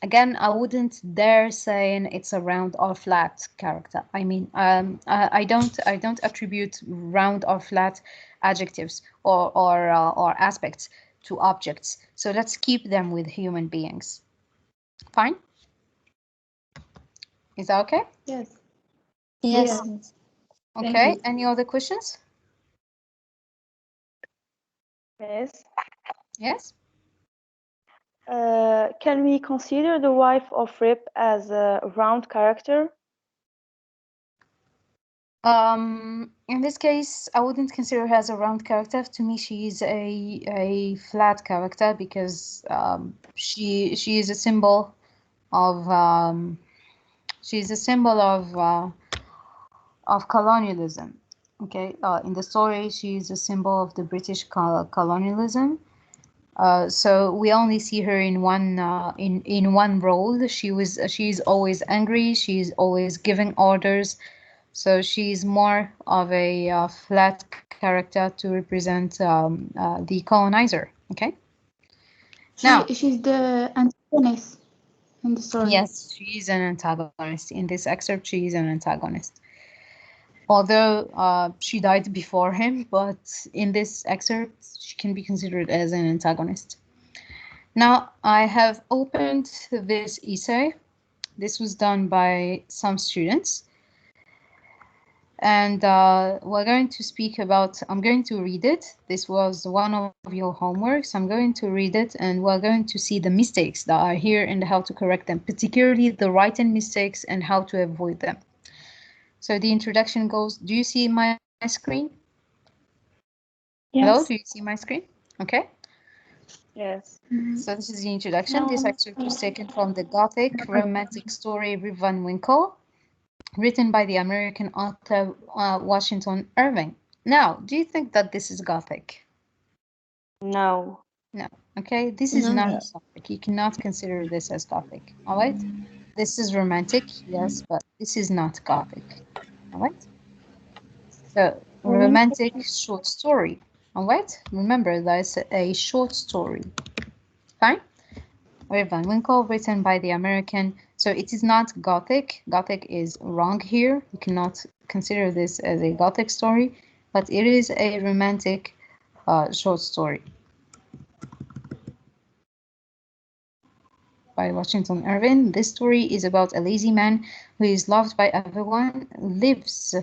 again, I wouldn't dare saying it's a round or flat character. I mean, I don't attribute round or flat adjectives or aspects to objects. So let's keep them with human beings. Fine. Is that okay? Yes. Yes. Yes. Okay. you. Any other questions? Yes. Yes. Can we consider the wife of Rip as a round character? In this case, I wouldn't consider her as a round character. To me, she is a flat character because she is a symbol of colonialism. Okay, in the story, she is a symbol of the British colonialism. So we only see her in one role. She's always angry. She's always giving orders. So she's more of a flat character to represent the colonizer. Okay. She's the antagonist in the story. Yes, she's an antagonist. In this excerpt, she is an antagonist. Although she died before him, but in this excerpt, she can be considered as an antagonist. Now, I have opened this essay. This was done by some students. And we're going to speak about, I'm going to read it. This was one of your homeworks. I'm going to read it and we're going to see the mistakes that are here and how to correct them, particularly the writing mistakes and how to avoid them. So the introduction goes, do you see my screen? Yes. Hello, do you see my screen? Okay. Yes. So this is the introduction. No. This excerpt was taken from the Gothic romantic story Rip Van Winkle, written by the American author Washington Irving. Now, do you think that this is Gothic? No. No. Okay, this is No. not Gothic. You cannot consider this as Gothic. All right. This is romantic, yes, but this is not Gothic. All right. So romantic short story. All right. Remember, that's a short story. Fine. Rip Van Winkle, written by the American. So it is not Gothic. Gothic is wrong here. You cannot consider this as a Gothic story, but it is a romantic short story by Washington Irving. This story is about a lazy man who is loved by everyone, lives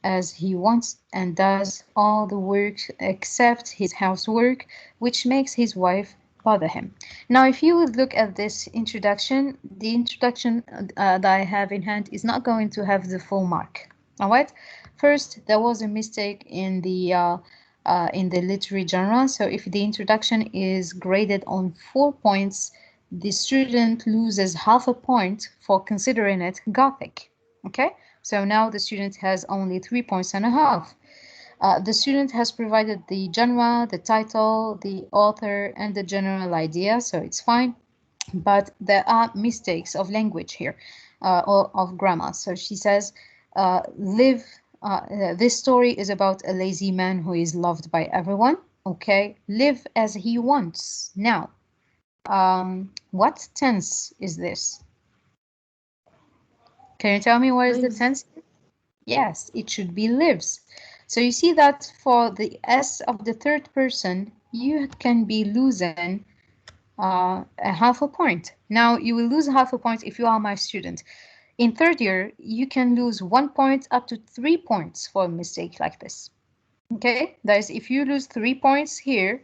as he wants, and does all the work except his housework, which makes his wife bother him. Now, if you would look at this introduction, the introduction that I have in hand is not going to have the full mark. All right. First, there was a mistake in the literary genre. So if the introduction is graded on 4 points, the student loses half a point for considering it Gothic. Okay, so now the student has only 3 points and a half. The student has provided the genre, the title, the author, and the general idea, so it's fine. But there are mistakes of language here, or of grammar. So she says, this story is about a lazy man who is loved by everyone. Okay, live as he wants. Now, what tense is this? Can you tell me what is the tense? Yes, it should be lives. So you see that for the S of the third person, you can be losing a half a point. Now you will lose half a point if you are my student. In third year, you can lose 1 point up to 3 points for a mistake like this. Okay, that is, if you lose 3 points here,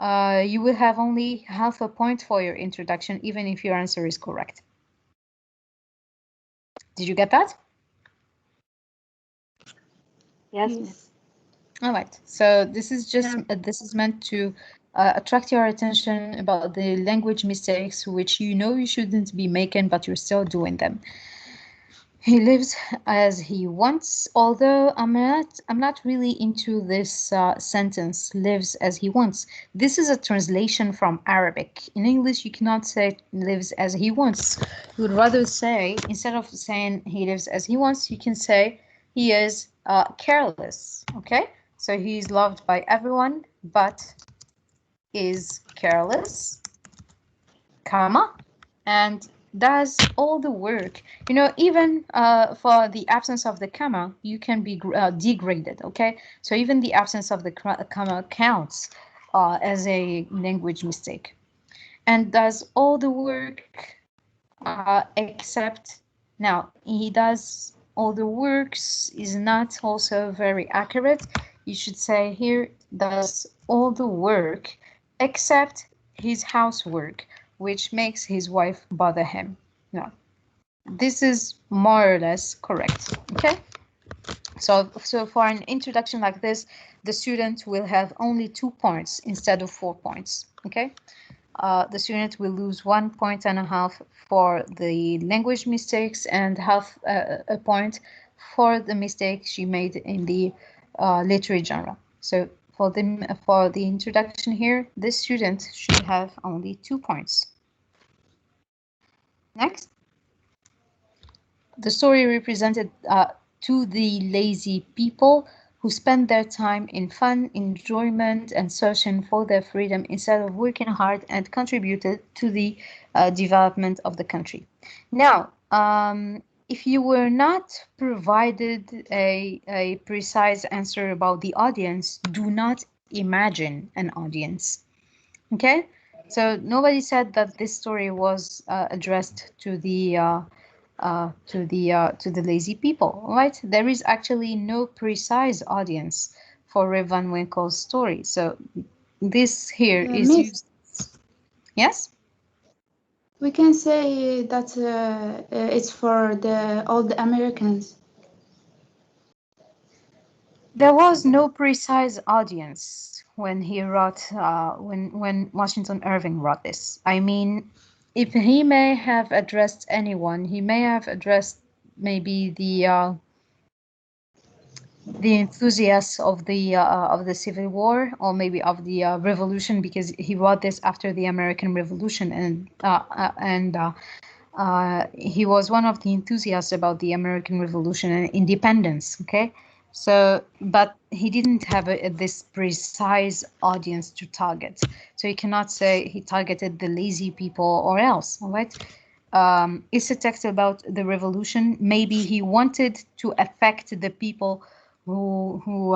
you will have only half a point for your introduction, even if your answer is correct. Did you get that? Yes. All right. So this is just this is meant to attract your attention about the language mistakes, which you know you shouldn't be making, but you're still doing them. He lives as he wants, although I'm not really into this sentence, lives as he wants. This is a translation from Arabic. In English, you cannot say lives as he wants. You would rather say, instead of saying he lives as he wants, you can say he is careless, okay? So he's loved by everyone, but is careless, comma, and does all the work. You know, even for the absence of the comma, you can be degraded, okay? So even the absence of the comma counts as a language mistake. And does all the work except, now, he does all the works is not also very accurate. You should say here, does all the work except his housework, which makes his wife bother him. No, this is more or less correct. Okay, so for an introduction like this, the student will have only 2 points instead of 4 points. Okay, the student will lose 1.5 points for the language mistakes and half a point for the mistake she made in the literary genre. So for the introduction here, this student should have only 2 points. Next, the story represented to the lazy people who spend their time in fun, enjoyment, and searching for their freedom instead of working hard and contributed to the development of the country. Now, if you were not provided a precise answer about the audience, do not imagine an audience. Okay? So nobody said that this story was addressed to the to the lazy people, right? There is actually no precise audience for Rip Van Winkle's story. So this here is Miss, used. Yes? we can say that it's for all the Americans. There was no precise audience when he wrote, when Washington Irving wrote this. I mean, if he may have addressed anyone, he may have addressed maybe the enthusiasts of the Civil War, or maybe of the Revolution, because he wrote this after the American Revolution, and he was one of the enthusiasts about the American Revolution and independence. Okay, so but he didn't have this precise audience to target, so you cannot say he targeted the lazy people or else. All right. It's a text about the revolution. Maybe he wanted to affect the people who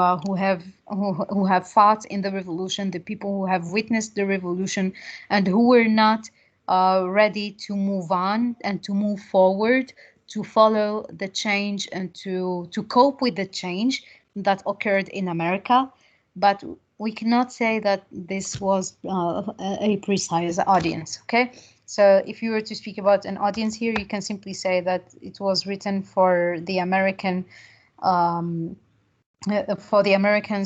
have fought in the revolution, the people who have witnessed the revolution, and who were not ready to move on and to move forward, to follow the change and to cope with the change that occurred in America. But we cannot say that this was a precise audience. Okay. So if you were to speak about an audience here, you can simply say that it was written for the Americans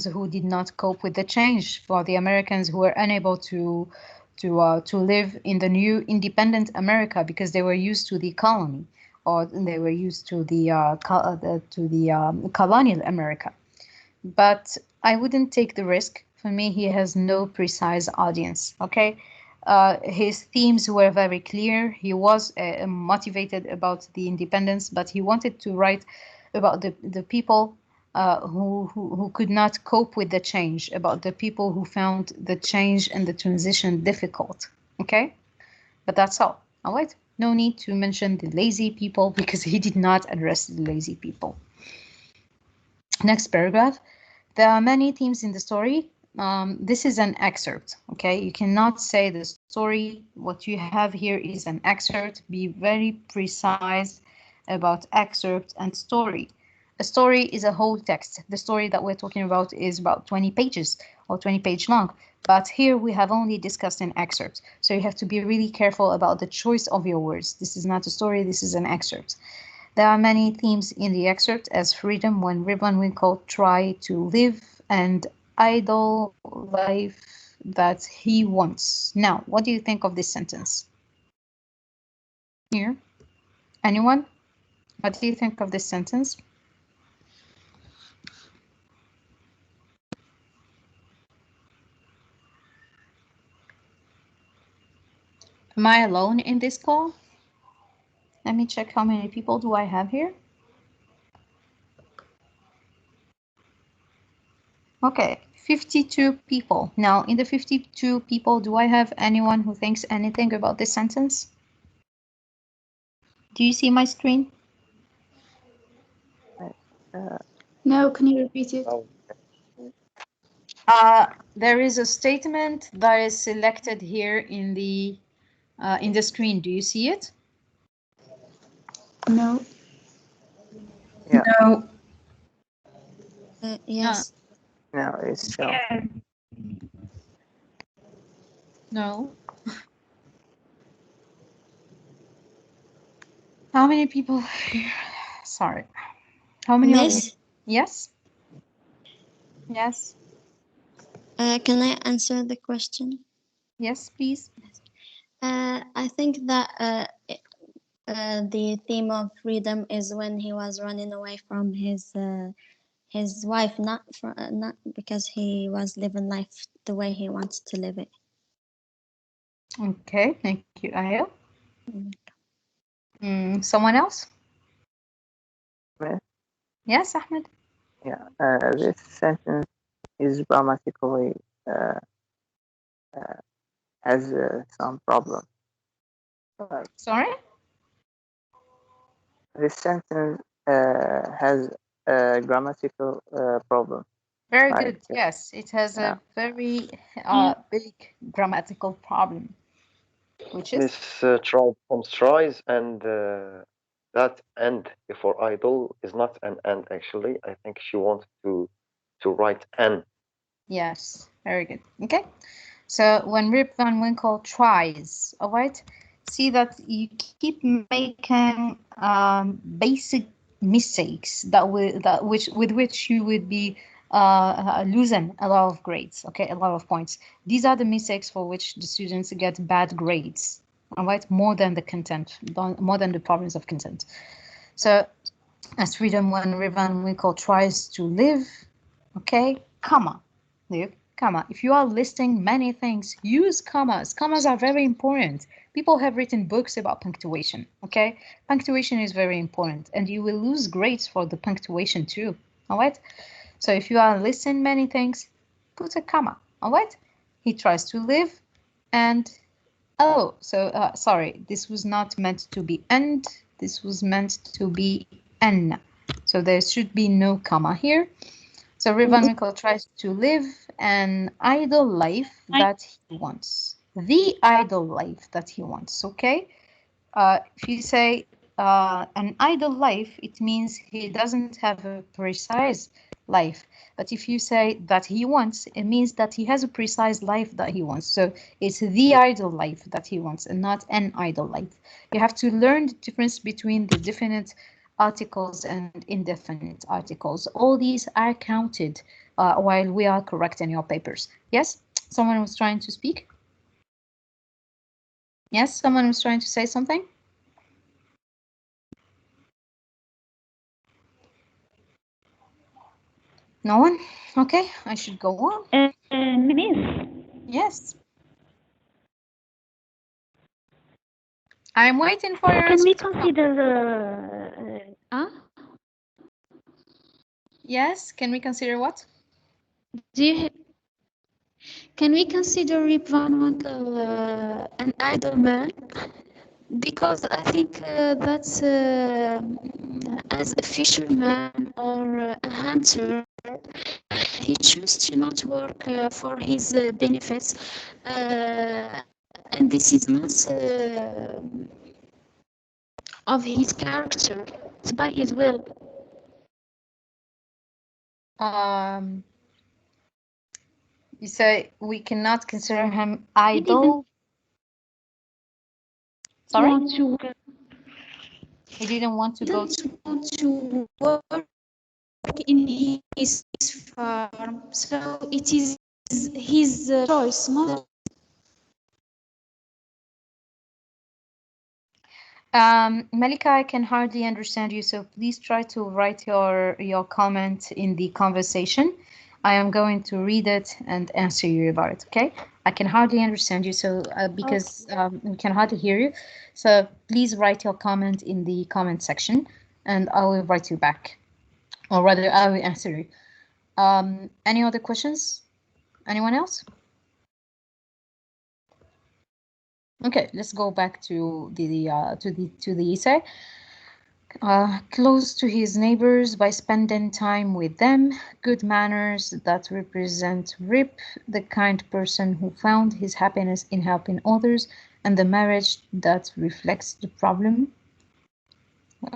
who did not cope with the change, for the Americans who were unable to live in the new independent America because they were used to the colony, or they were used to the colonial America. But I wouldn't take the risk. For me, he has no precise audience. Okay. His themes were very clear. He was motivated about the independence, but he wanted to write about the people who could not cope with the change, about the people who found the change and the transition difficult. Okay, but that's all. All right. No need to mention the lazy people because he did not address the lazy people. Next paragraph. There are many themes in the story. This is an excerpt, okay? You cannot say the story. What you have here is an excerpt. Be very precise about excerpt and story. A story is a whole text. The story that we're talking about is about 20 pages or 20 page long. But here we have only discussed an excerpt. So you have to be really careful about the choice of your words. This is not a story, this is an excerpt. There are many themes in the excerpt, as freedom when Rip Van Winkle tried to live and idle life that he wants. Now, what do you think of this sentence? Here? Anyone? What do you think of this sentence? Am I alone in this call? Let me check how many people do I have here. Okay, 52 people. Now, in the 52 people, do I have anyone who thinks anything about this sentence? Do you see my screen? No, can you repeat it? There is a statement that is selected here in the screen. Do you see it? No. Yeah. No. Yes. No, it's shown. No. How many people here? Sorry. How many? Miss? Yes. Yes. Can I answer the question? Yes, please. I think that the theme of freedom is when he was running away from his wife, not because he was living life the way he wants to live it. Okay, thank you, Aya. Someone else? Yeah. Yes, Ahmed. Yeah. This sentence is grammatically has some problem. Sorry? This sentence has a grammatical problem. Very Like, good. Yes, it has a very big grammatical problem, which is This tribe comes tries and that end before idle is not an end, actually. I think she wanted to write N. Yes, very good. Okay, so when Rip Van Winkle tries, all right, see that you keep making basic mistakes with which you would be losing a lot of grades, okay, a lot of points. These are the mistakes for which the students get bad grades, all right, more than the content, more than the problems of content. So as freedom when Rip Van Winkle tries to live, okay, comma, look, comma. If you are listing many things, use commas. Commas are very important. People have written books about punctuation, okay? Punctuation is very important, and you will lose grades for the punctuation too, all right? So if you are listing many things, put a comma, all right? He tries to live, and oh, so sorry, this was not meant to be and, this was meant to be n. So there should be no comma here. So Rip Van Winkle tries to live an idle life that he wants. The idle life that he wants, okay? If you say an idle life, it means he doesn't have a precise life. But if you say that he wants, it means that he has a precise life that he wants. So it's the idle life that he wants and not an idle life. You have to learn the difference between the definite articles and indefinite articles. All these are counted while we are correcting your papers. Yes? Someone was trying to speak? Yes, someone was trying to say something? No one? Okay, I should go on. Miss, Yes. I'm waiting for your can we answer. consider Yes, can we consider what? Can we consider Rip Van Winkle an idle man? Because I think that's as a fisherman or a hunter, he chooses to not work for his benefits, and this is not of his character. It's by his will. You say we cannot consider him idle. Sorry? He didn't want to go to work in his farm, so it is his choice, not. Malika, I can hardly understand you, so please try to write your comment in the conversation. I am going to read it and answer you about it, okay? I can hardly understand you, so because we can hardly hear you. So please write your comment in the comment section, and I will write you back. Or rather, I will answer you. Any other questions? Anyone else? Okay, let's go back to the essay. Close to his neighbors by spending time with them, good manners that represent Rip, the kind person who found his happiness in helping others, and the marriage that reflects the problem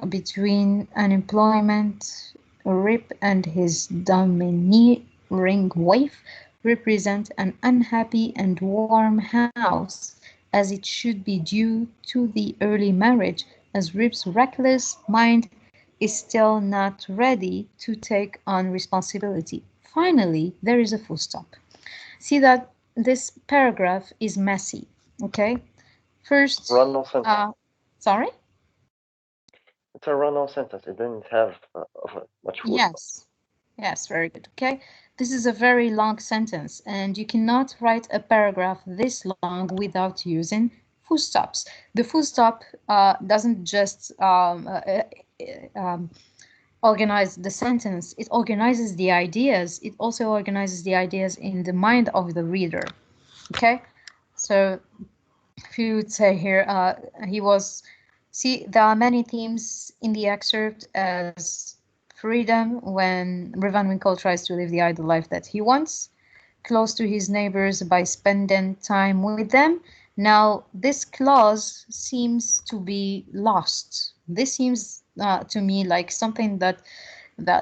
between unemployment. Rip and his domineering wife represent an unhappy and warm house, as it should be due to the early marriage, as Rip's reckless mind is still not ready to take on responsibility. Finally, there is a full stop. See that this paragraph is messy, okay? First, sorry? It's a run-on sentence. It didn't have much full stop. Yes, very good. Okay, this is a very long sentence, and you cannot write a paragraph this long without using full stops. The full stop doesn't just organize the sentence, it organizes the ideas. It also organizes the ideas in the mind of the reader. Okay, so if you would say here, see, there are many themes in the excerpt as freedom when Rip Van Winkle tries to live the idle life that he wants, close to his neighbors by spending time with them, Now, this clause seems to be lost. This seems to me like something that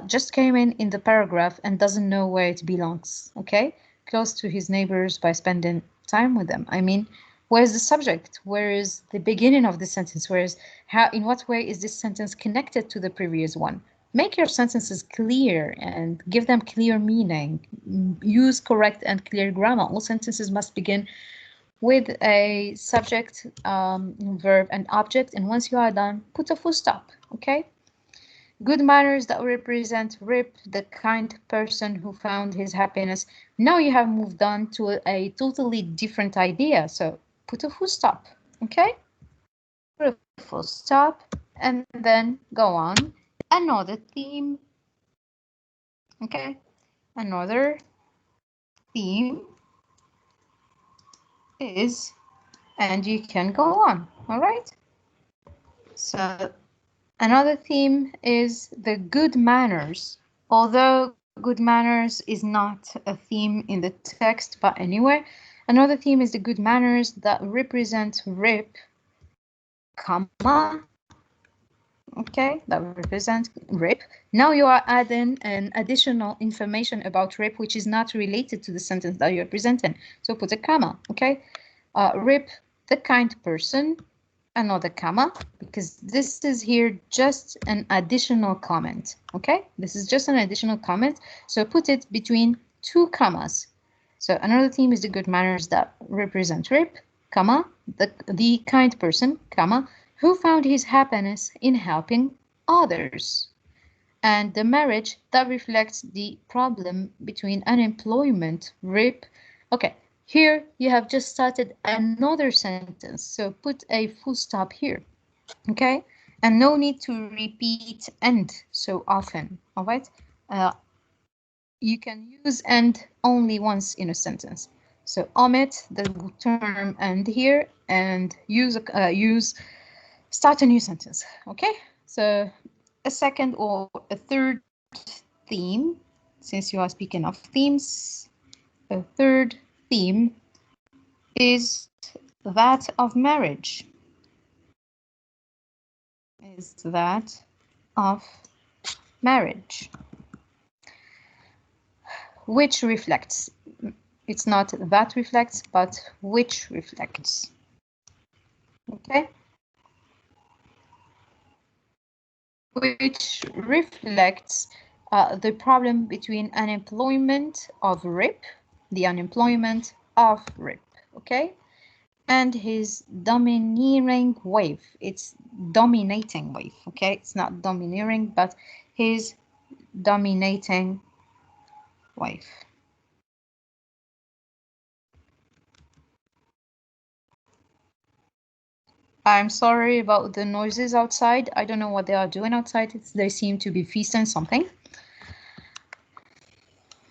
just came in the paragraph and doesn't know where it belongs. Okay, close to his neighbors by spending time with them. I mean, where's the subject? Where is the beginning of the sentence? Where is how? In what way is this sentence connected to the previous one? Make your sentences clear and give them clear meaning. Use correct and clear grammar. All sentences must begin with a subject, verb, and object. And once you are done, put a full stop. Okay. Good manners that represent Rip, the kind person who found his happiness. Now you have moved on to a totally different idea. So put a full stop. Okay. Put a full stop and then go on. Another theme. Okay. Another theme is, and you can go on. All right. So another theme is the good manners. Although good manners is not a theme in the text, but anyway, another theme is the good manners that represent Rip, comma, okay, that represent Rip. Now you are adding an additional information about Rip, which is not related to the sentence that you're presenting. So put a comma, okay? Rip, the kind person, another comma, because this is here just an additional comment. Okay, this is just an additional comment, so put it between two commas. So another theme is the good manners that represent Rip, comma, the kind person, comma, who found his happiness in helping others, and the marriage that reflects the problem between unemployment, Rip. Okay, here you have just started another sentence, so put a full stop here, okay? And no need to repeat and so often, all right? You can use and only once in a sentence. So omit the term and here and start a new sentence, okay? So a second or a third theme, since you are speaking of themes, a third theme is that of marriage. Is that of marriage, which reflects. It's not that reflects, but which reflects. Okay. Which reflects the problem between unemployment of Rip, the unemployment of Rip, okay, and his domineering wife. It's dominating wife, okay? It's not domineering, but his dominating wife. I'm sorry about the noises outside. I don't know what they are doing outside. They seem to be feasting something.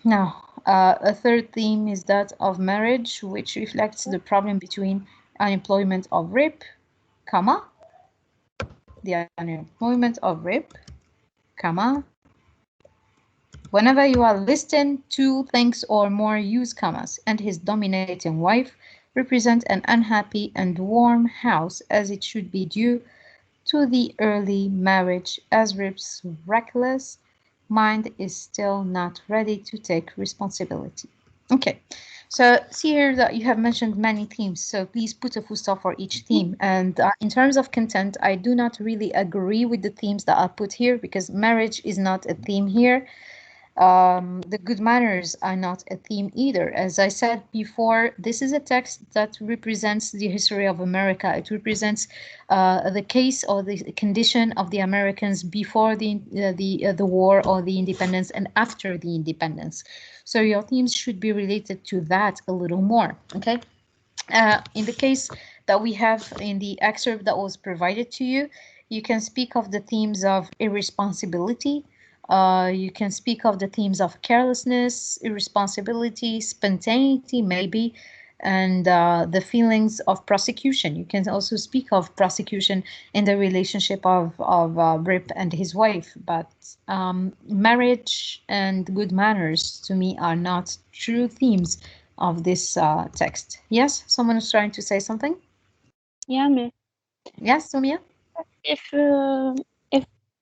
Now, a third theme is that of marriage, which reflects the problem between unemployment of Rip, comma, the unemployment of Rip, comma. Whenever you are listing two things or more, use commas, and his dominating wife represent an unhappy and warm house, as it should be due to the early marriage, as Rip's reckless mind is still not ready to take responsibility. Okay, so see here that you have mentioned many themes, so please put a full stop for each theme. And in terms of content, I do not really agree with the themes that are put here, because marriage is not a theme here. The good manners are not a theme either. As I said before, this is a text that represents the history of America. It represents the case or the condition of the Americans before the war or the independence and after the independence. So your themes should be related to that a little more, okay? In the case that we have in the excerpt that was provided to you, you can speak of the themes of irresponsibility. You can speak of the themes of carelessness, irresponsibility, spontaneity, maybe, and the feelings of prosecution. You can also speak of prosecution in the relationship of Rip and his wife, but marriage and good manners to me are not true themes of this text. Yes, someone is trying to say something. Yeah, Miss. Yes, Sumia. If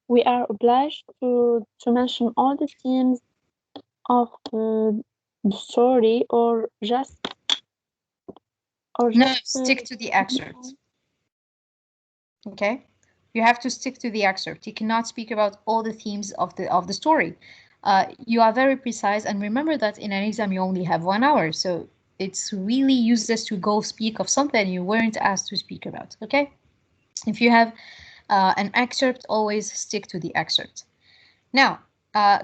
we are obliged to mention all the themes of the story, or just no, stick to the excerpt. Okay, you have to stick to the excerpt. You cannot speak about all the themes of the story. You are very precise, and remember that in an exam you only have 1 hour, so it's really useless to go speak of something you weren't asked to speak about. Okay, if you have an excerpt, always stick to the excerpt. Now,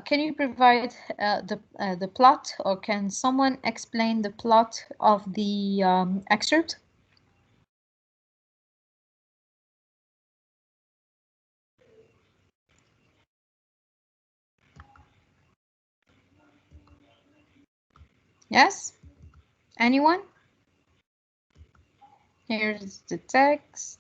can you provide the plot, or can someone explain the plot of the excerpt? Yes? Anyone? Here's the text.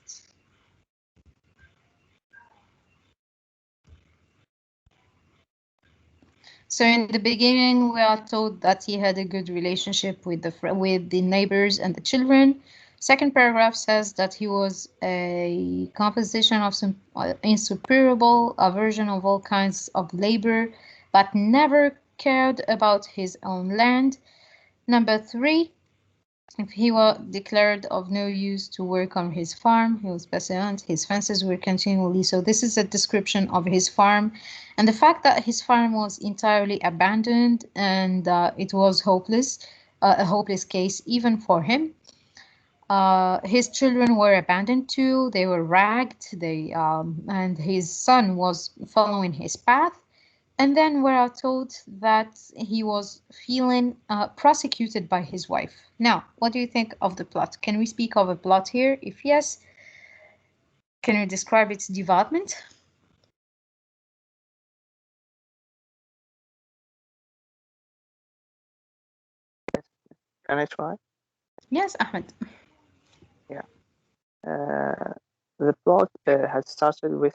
So in the beginning, we are told that he had a good relationship with the neighbors and the children. Second paragraph says that he was a composition of some insuperable aversion of all kinds of labor, but never cared about his own land. Number 3, if he were declared of no use to work on his farm, he was pestilent, his fences were continually. So this is a description of his farm, and the fact that his farm was entirely abandoned, and it was hopeless, a hopeless case even for him. His children were abandoned too. They were ragged. And his son was following his path. And then we are told that he was feeling prosecuted by his wife. Now, what do you think of the plot? Can we speak of a plot here? If yes, can you describe its development? Can I try? Yes, Ahmed. Yeah. The plot had started with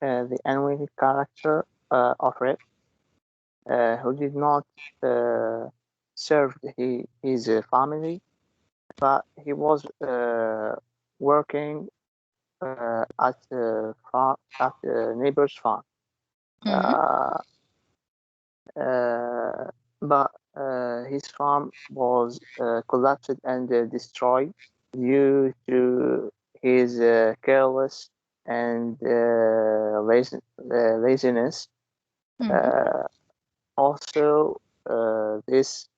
the unwitting character of Red, who did not serve his family, but he was working at the neighbor's farm. But his farm was collapsed and destroyed due to his careless and laziness. Also, this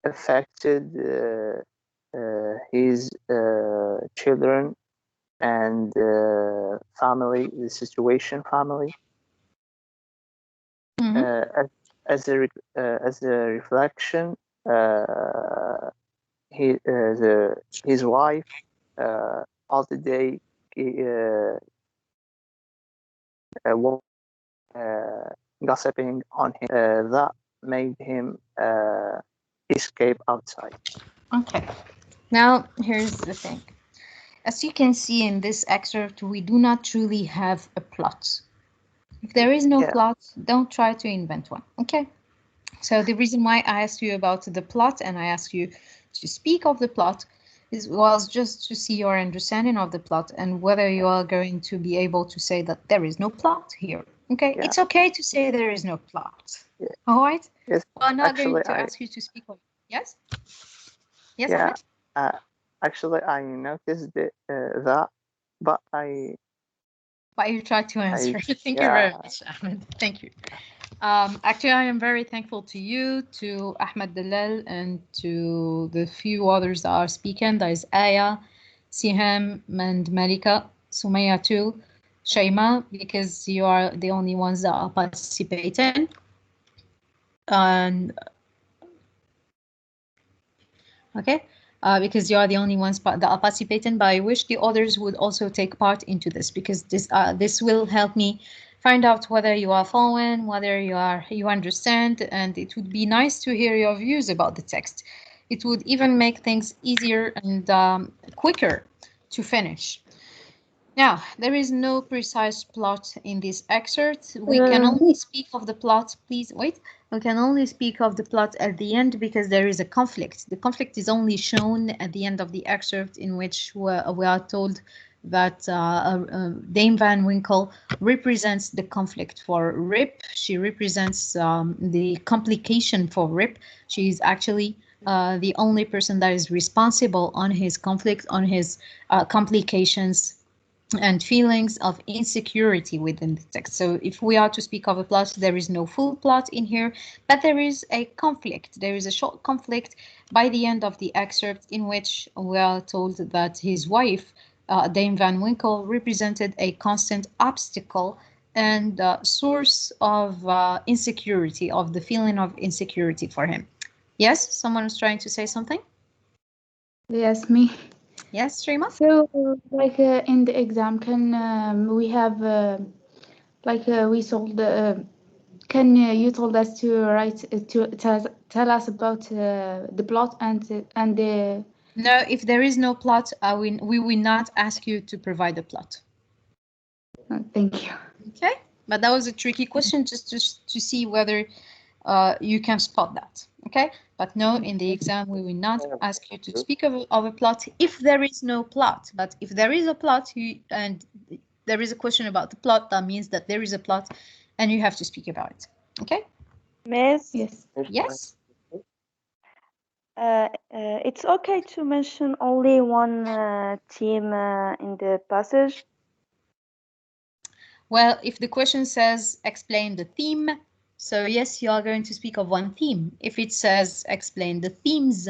affected his children and family, the situation family. As a reflection, his wife all the day gossiping on him. That made him escape outside. Okay. Now, here's the thing. As you can see in this excerpt, we do not truly have a plot. If there is no plot, don't try to invent one, okay? So the reason why I asked you about the plot and I asked you to speak of the plot was just to see your understanding of the plot and whether you are going to be able to say that there is no plot here, okay? Yeah. It's okay to say there is no plot, all right? Yes. Well, I'm not going to ask you to speak of it. Yes? Yes, yeah. Actually, I noticed that, but you tried to answer. Thank you very much, Ahmed. Thank you. Actually, I am very thankful to you, to Ahmed Dalal, and to the few others that are speaking. There is Aya, Siham, and Malika, Sumaya too, Shaima, because you are the only ones that are participating. And okay. Because you are the only ones that are participating, but I wish the others would also take part into this, because this will help me find out whether you are following, whether you understand, and it would be nice to hear your views about the text. It would even make things easier and quicker to finish. Now, there is no precise plot in this excerpt. We can only speak of the plot. Please wait. We can only speak of the plot at the end because there is a conflict. The conflict is only shown at the end of the excerpt, in which we are told that Dame Van Winkle represents the conflict for Rip. She represents the complication for Rip. She is actually the only person that is responsible on his conflict, on his complications and feelings of insecurity within the text. So if we are to speak of a plot, there is no full plot in here, but there is a conflict. There is a short conflict by the end of the excerpt, in which we are told that his wife, Dame Van Winkle, represented a constant obstacle and source of insecurity, of the feeling of insecurity for him. Yes, someone is trying to say something? Yes, me. Yes, Shrima? So, like in the exam, can we have, we told, can you told us to write, to tell us about the plot and the... No, if there is no plot, we will not ask you to provide a plot. Thank you. Okay, but that was a tricky question just to see whether you can spot that. Okay, but no, in the exam we will not ask you to speak of a plot if there is no plot. But if there is a plot and there is a question about the plot, that means that there is a plot and you have to speak about it. Okay? Miss? Yes. Yes. It's okay to mention only one theme in the passage. Well, if the question says explain the theme, so yes, you are going to speak of one theme. If it says explain the themes,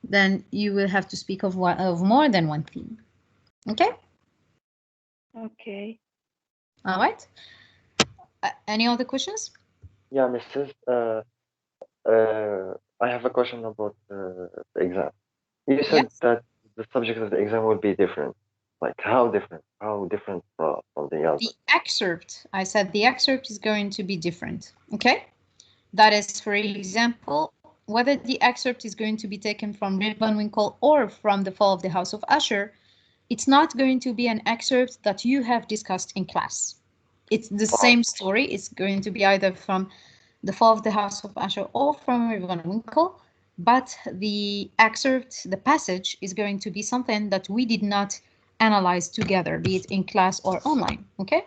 then you will have to speak of more than one theme. Okay? Okay. All right. Any other questions? Yeah, Mrs. I have a question about the exam. You said that the subject of the exam will be different. Like how different? How different from the other? The excerpt, I said the excerpt is going to be different. Okay? That is, for example, whether the excerpt is going to be taken from Rip Van Winkle or from The Fall of the House of Usher, it's not going to be an excerpt that you have discussed in class. It's the same story. It's going to be either from The Fall of the House of Usher or from Rip Van Winkle, but the excerpt, the passage, is going to be something that we did not analyze together, be it in class or online, okay?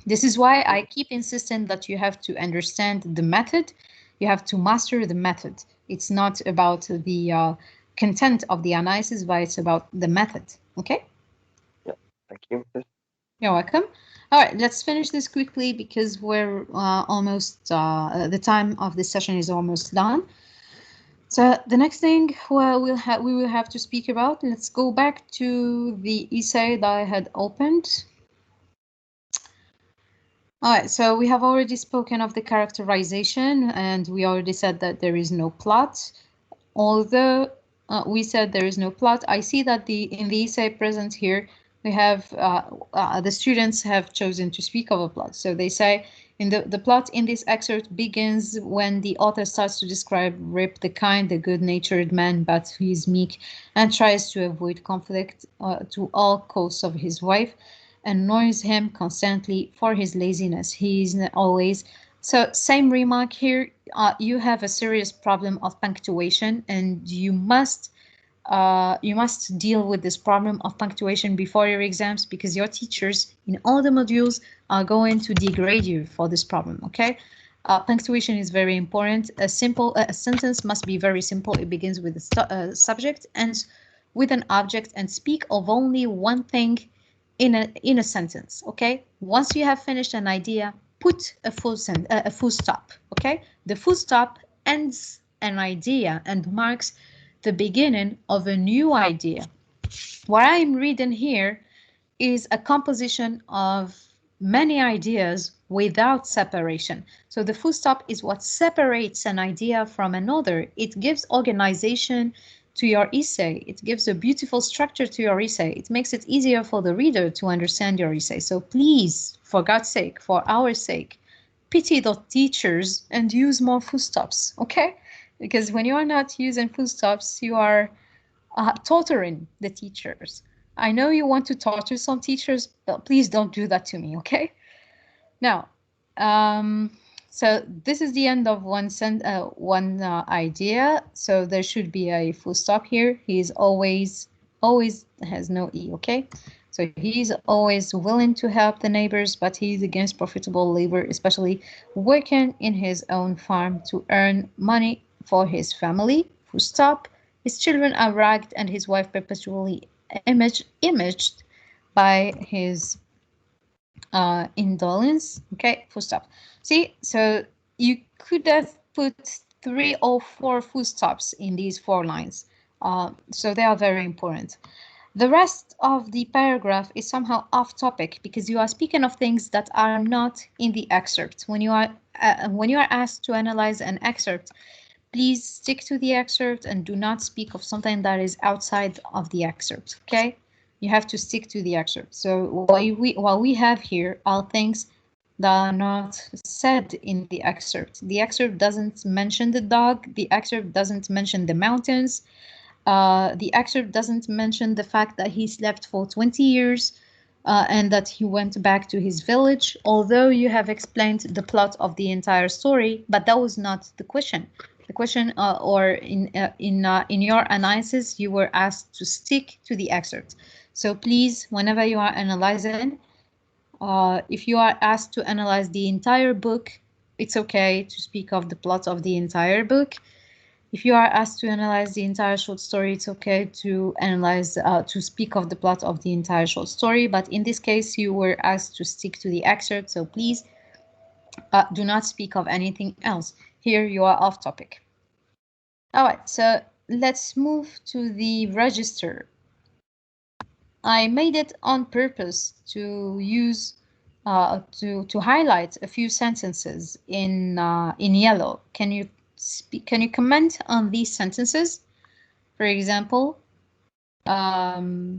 This is why I keep insisting that you have to understand the method. You have to master the method. It's not about the content of the analysis, but it's about the method. Okay? Yeah, thank you. You're welcome. All right, let's finish this quickly because we're almost, the time of this session is almost done. So the next thing we will have to speak about, let's go back to the essay that I had opened. All right, so we have already spoken of the characterization, and we already said that there is no plot. Although we said there is no plot, I see that in the essay present here, we have the students have chosen to speak of a plot. So they say in the plot in this excerpt begins when the author starts to describe Rip, the kind, the good-natured man, but he is meek and tries to avoid conflict to all costs of his wife, annoys him constantly for his laziness. He is always... So same remark here. You have a serious problem of punctuation, and you must deal with this problem of punctuation before your exams, because your teachers in all the modules are going to degrade you for this problem. Okay, punctuation is very important. A sentence must be very simple. It begins with a subject and with an object, and speak of only one thing in a sentence. Okay, once you have finished an idea, put a full stop. Okay, the full stop ends an idea and marks the beginning of a new idea. What I'm reading here is a composition of many ideas without separation. So the full stop is what separates an idea from another. It gives organization to your essay. It gives a beautiful structure to your essay. It makes it easier for the reader to understand your essay. So please, for God's sake, for our sake, pity the teachers and use more full stops, okay? Because when you are not using full stops, you are torturing the teachers. I know you want to torture some teachers, but please don't do that to me, okay? Now, so this is the end of one idea. So there should be a full stop here. He's always has no E, okay? So he's always willing to help the neighbors, but he's against profitable labor, especially working in his own farm to earn money for his family. Full stop. His children are ragged and his wife perpetually imaged by his indolence. Okay, full stop. See, so you could have put 3 or 4 full stops in these 4 lines. So they are very important. The rest of the paragraph is somehow off topic because you are speaking of things that are not in the excerpt. When you are asked to analyze an excerpt, please stick to the excerpt and do not speak of something that is outside of the excerpt. Okay, you have to stick to the excerpt. So what we have here are things that are not said in the excerpt. The excerpt doesn't mention the dog. The excerpt doesn't mention the mountains. The excerpt doesn't mention the fact that he slept for 20 years and that he went back to his village, although you have explained the plot of the entire story, but that was not the question. The question, or in your analysis, you were asked to stick to the excerpt. So please, whenever you are analyzing, if you are asked to analyze the entire book, it's okay to speak of the plot of the entire book. If you are asked to analyze the entire short story, it's okay to analyze, to speak of the plot of the entire short story. But in this case, you were asked to stick to the excerpt. So please do not speak of anything else. Here you are off topic. All right, so let's move to the register. I made it on purpose to use to highlight a few sentences in yellow. Can you comment on these sentences? For example, hanging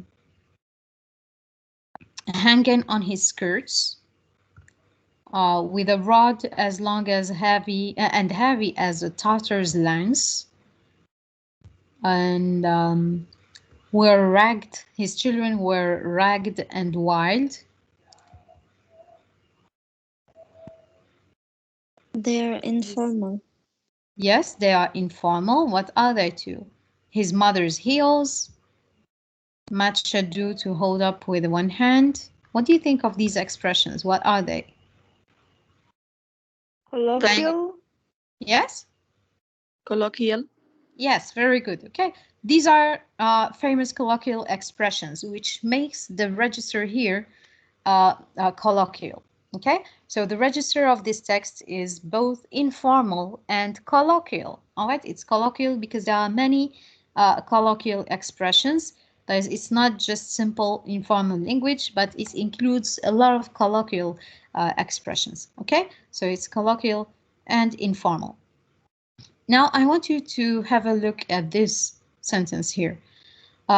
on his skirts, with a rod as long as heavy as a Tartar's lance, and were ragged. His children were ragged and wild. They're informal. Yes, they are informal. What are they too? His mother's heels, much ado to hold up with one hand. What do you think of these expressions? What are they? Colloquial. Yes? Colloquial. Yes, very good. Okay, these are famous colloquial expressions, which makes the register here colloquial. Okay, so the register of this text is both informal and colloquial. All right, it's colloquial because there are many colloquial expressions. That is, it's not just simple informal language, but it includes a lot of colloquial expressions. Okay, so it's colloquial and informal. Now I want you to have a look at this sentence here.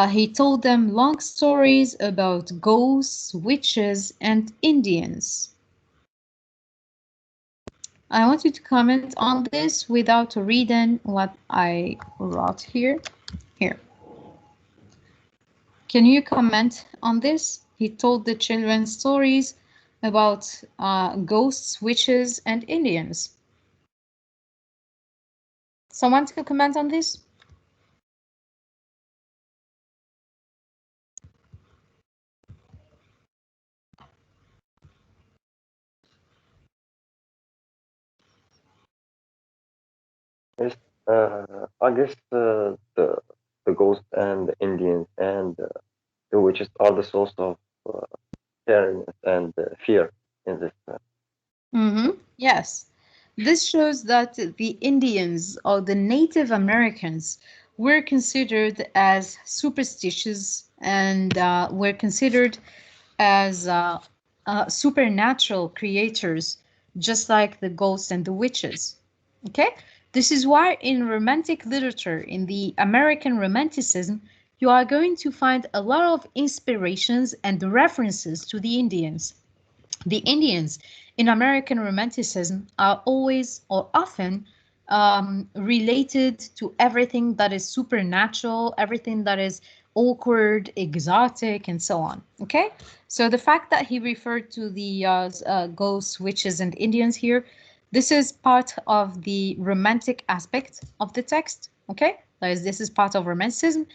He told them long stories about ghosts, witches, and Indians. I want you to comment on this without reading what I wrote here. Can you comment on this? He told the children stories about ghosts, witches, and Indians. Someone to comment on this? Yes, I guess the ghost and the Indians and the witches are the source of scariness and fear in this. Yes, this shows that the Indians or the Native Americans were considered as superstitious and were considered as supernatural creators, just like the ghosts and the witches. Okay, this is why in romantic literature, in the American Romanticism, you are going to find a lot of inspirations and references to the Indians. The Indians in American Romanticism are always or often related to everything that is supernatural, everything that is awkward, exotic, and so on. Okay, so the fact that he referred to the ghosts, witches, and Indians here, this is part of the romantic aspect of the text. Okay, this is part of Romanticism.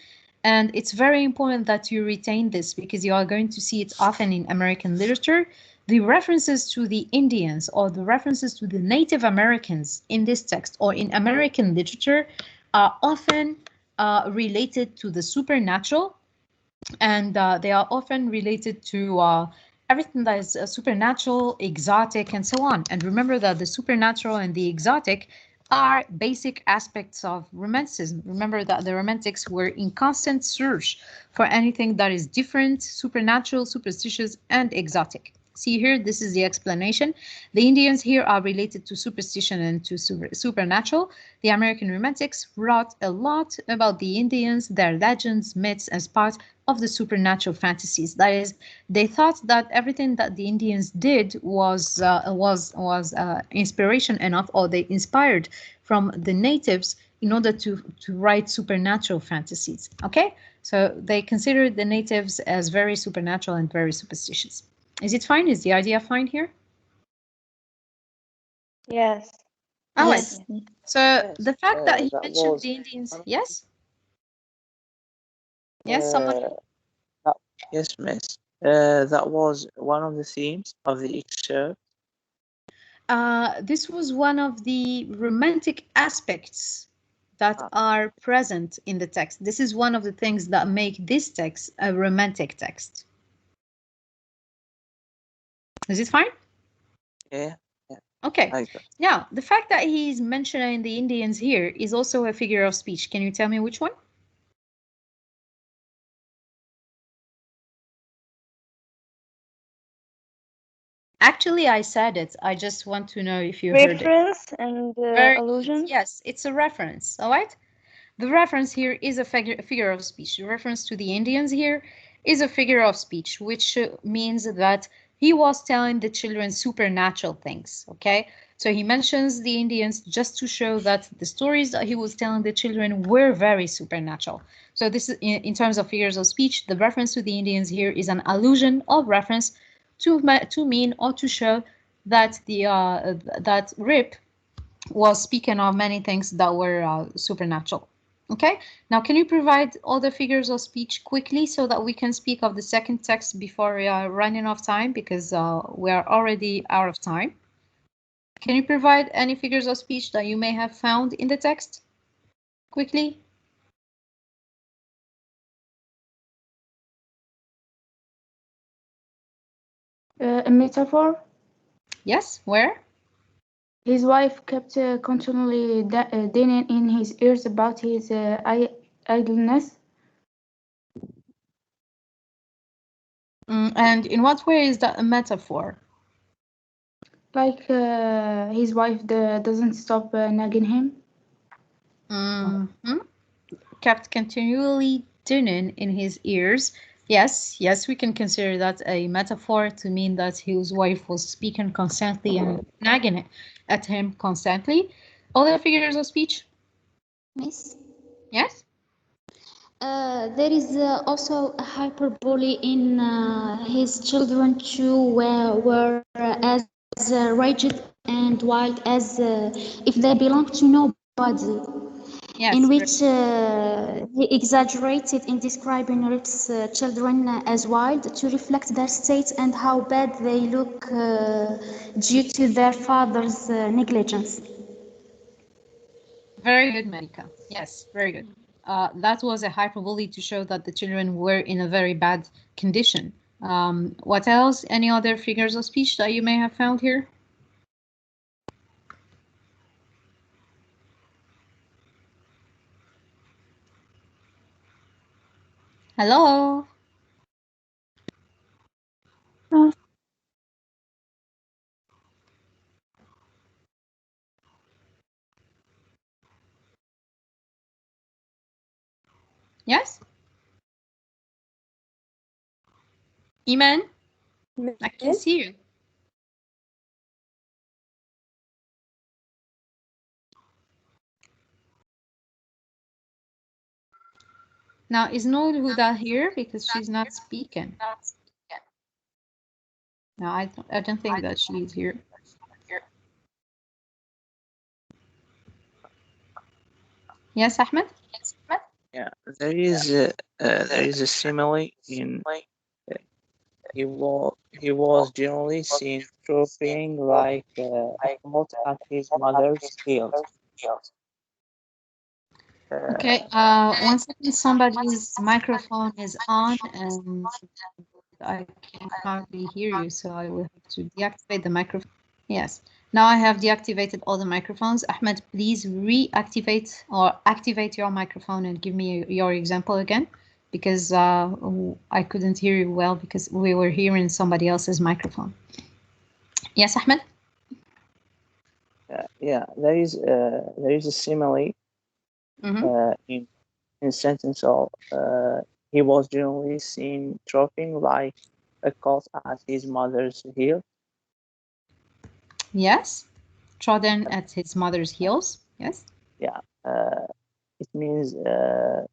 And it's very important that you retain this because you are going to see it often in American literature. The references to the Indians or the references to the Native Americans in this text or in American literature are often related to the supernatural, and they are often related to everything that is supernatural, exotic, and so on. And remember that the supernatural and the exotic are basic aspects of Romanticism. Remember that the Romantics were in constant search for anything that is different, supernatural, superstitious, and exotic. See here, this is the explanation. The Indians here are related to superstition and to supernatural. The American Romantics wrote a lot about the Indians, their legends, myths, as part of the supernatural fantasies. That is, they thought that everything that the Indians did was inspiration enough, or they inspired from the natives in order to write supernatural fantasies. Okay, so they considered the natives as very supernatural and very superstitious. Is it fine? Is the idea fine here? Yes. All Yes. right. So the fact that he mentioned the Indians, yes? Yes, someone? Yes, miss. That was one of the themes of the excerpt. This was one of the romantic aspects that are present in the text. This is one of the things that make this text a romantic text. Is it fine? Yeah. Okay. Now, the fact that he's mentioning the Indians here is also a figure of speech. Can you tell me which one? Actually, I said it. I just want to know if you heard it. Reference and allusion. Yes, it's a reference. All right. The reference here is a figure of speech. The reference to the Indians here is a figure of speech, which means that he was telling the children supernatural things. Okay. So he mentions the Indians just to show that the stories that he was telling the children were very supernatural. So this is in terms of figures of speech, the reference to the Indians here is an allusion or reference to mean or to show that the that Rip was speaking of many things that were supernatural. Okay, now can you provide all the figures of speech quickly so that we can speak of the second text before we are running off time, because we are already out of time. Can you provide any figures of speech that you may have found in the text quickly? A metaphor? Yes, where? His wife kept continually digging in his ears about his idleness. And in what way is that a metaphor? Like his wife doesn't stop nagging him. Kept continually tuning in his ears. Yes, we can consider that a metaphor to mean that his wife was speaking constantly and nagging at him constantly. Other figures of speech? Miss? Yes? There is also a hyperbole in his children too, were as rigid and wild as if they belong to nobody. Yes, in which he exaggerated in describing Rip's children as wild to reflect their state and how bad they look due to their father's negligence. Very good, Malika. Yes, very good. That was a hyperbole to show that the children were in a very bad condition. What else? Any other figures of speech that you may have found here? Hello? Yes? Iman? I can see you. Now, is Noor Huda here because she's not speaking? No, I don't think that she's here. Yes, Ahmed? Yeah, there is a simile in he was generally seen trooping like a colt at his mother's heels. Okay, one second, somebody's microphone is on and I can hardly hear you, so I will have to deactivate the microphone. Yes, now I have deactivated all the microphones. Ahmed, please reactivate or activate your microphone and give me your example again, because I couldn't hear you well because we were hearing somebody else's microphone. Yes, Ahmed? Yeah, there is a simile in sentence of he was generally seen dropping like a colt at his mother's heel. Yes, trodden at his mother's heels. Yes. Yeah, it means that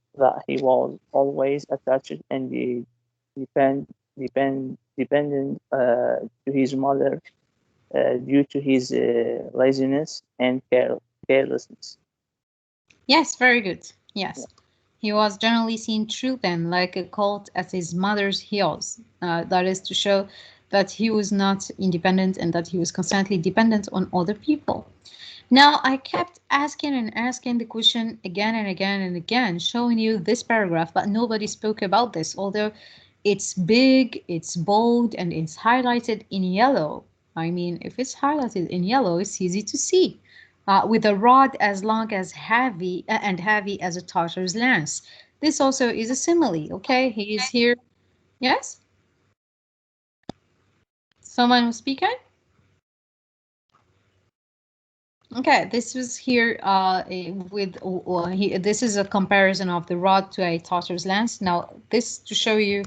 he was always attached and dependent to his mother due to his laziness and carelessness. Yes, very good. Yes. He was generally seen trodden like a colt at his mother's heels. That is to show that he was not independent and that he was constantly dependent on other people. Now, I kept asking and asking the question again and again and again, showing you this paragraph, but nobody spoke about this, although it's big, it's bold, and it's highlighted in yellow. I mean, if it's highlighted in yellow, it's easy to see. With a rod as long as heavy as a Tartar's lance. This also is a simile, okay? He is here. Yes? Someone was speaking? Okay, this was here with this is a comparison of the rod to a Tartar's lance. Now, this to show you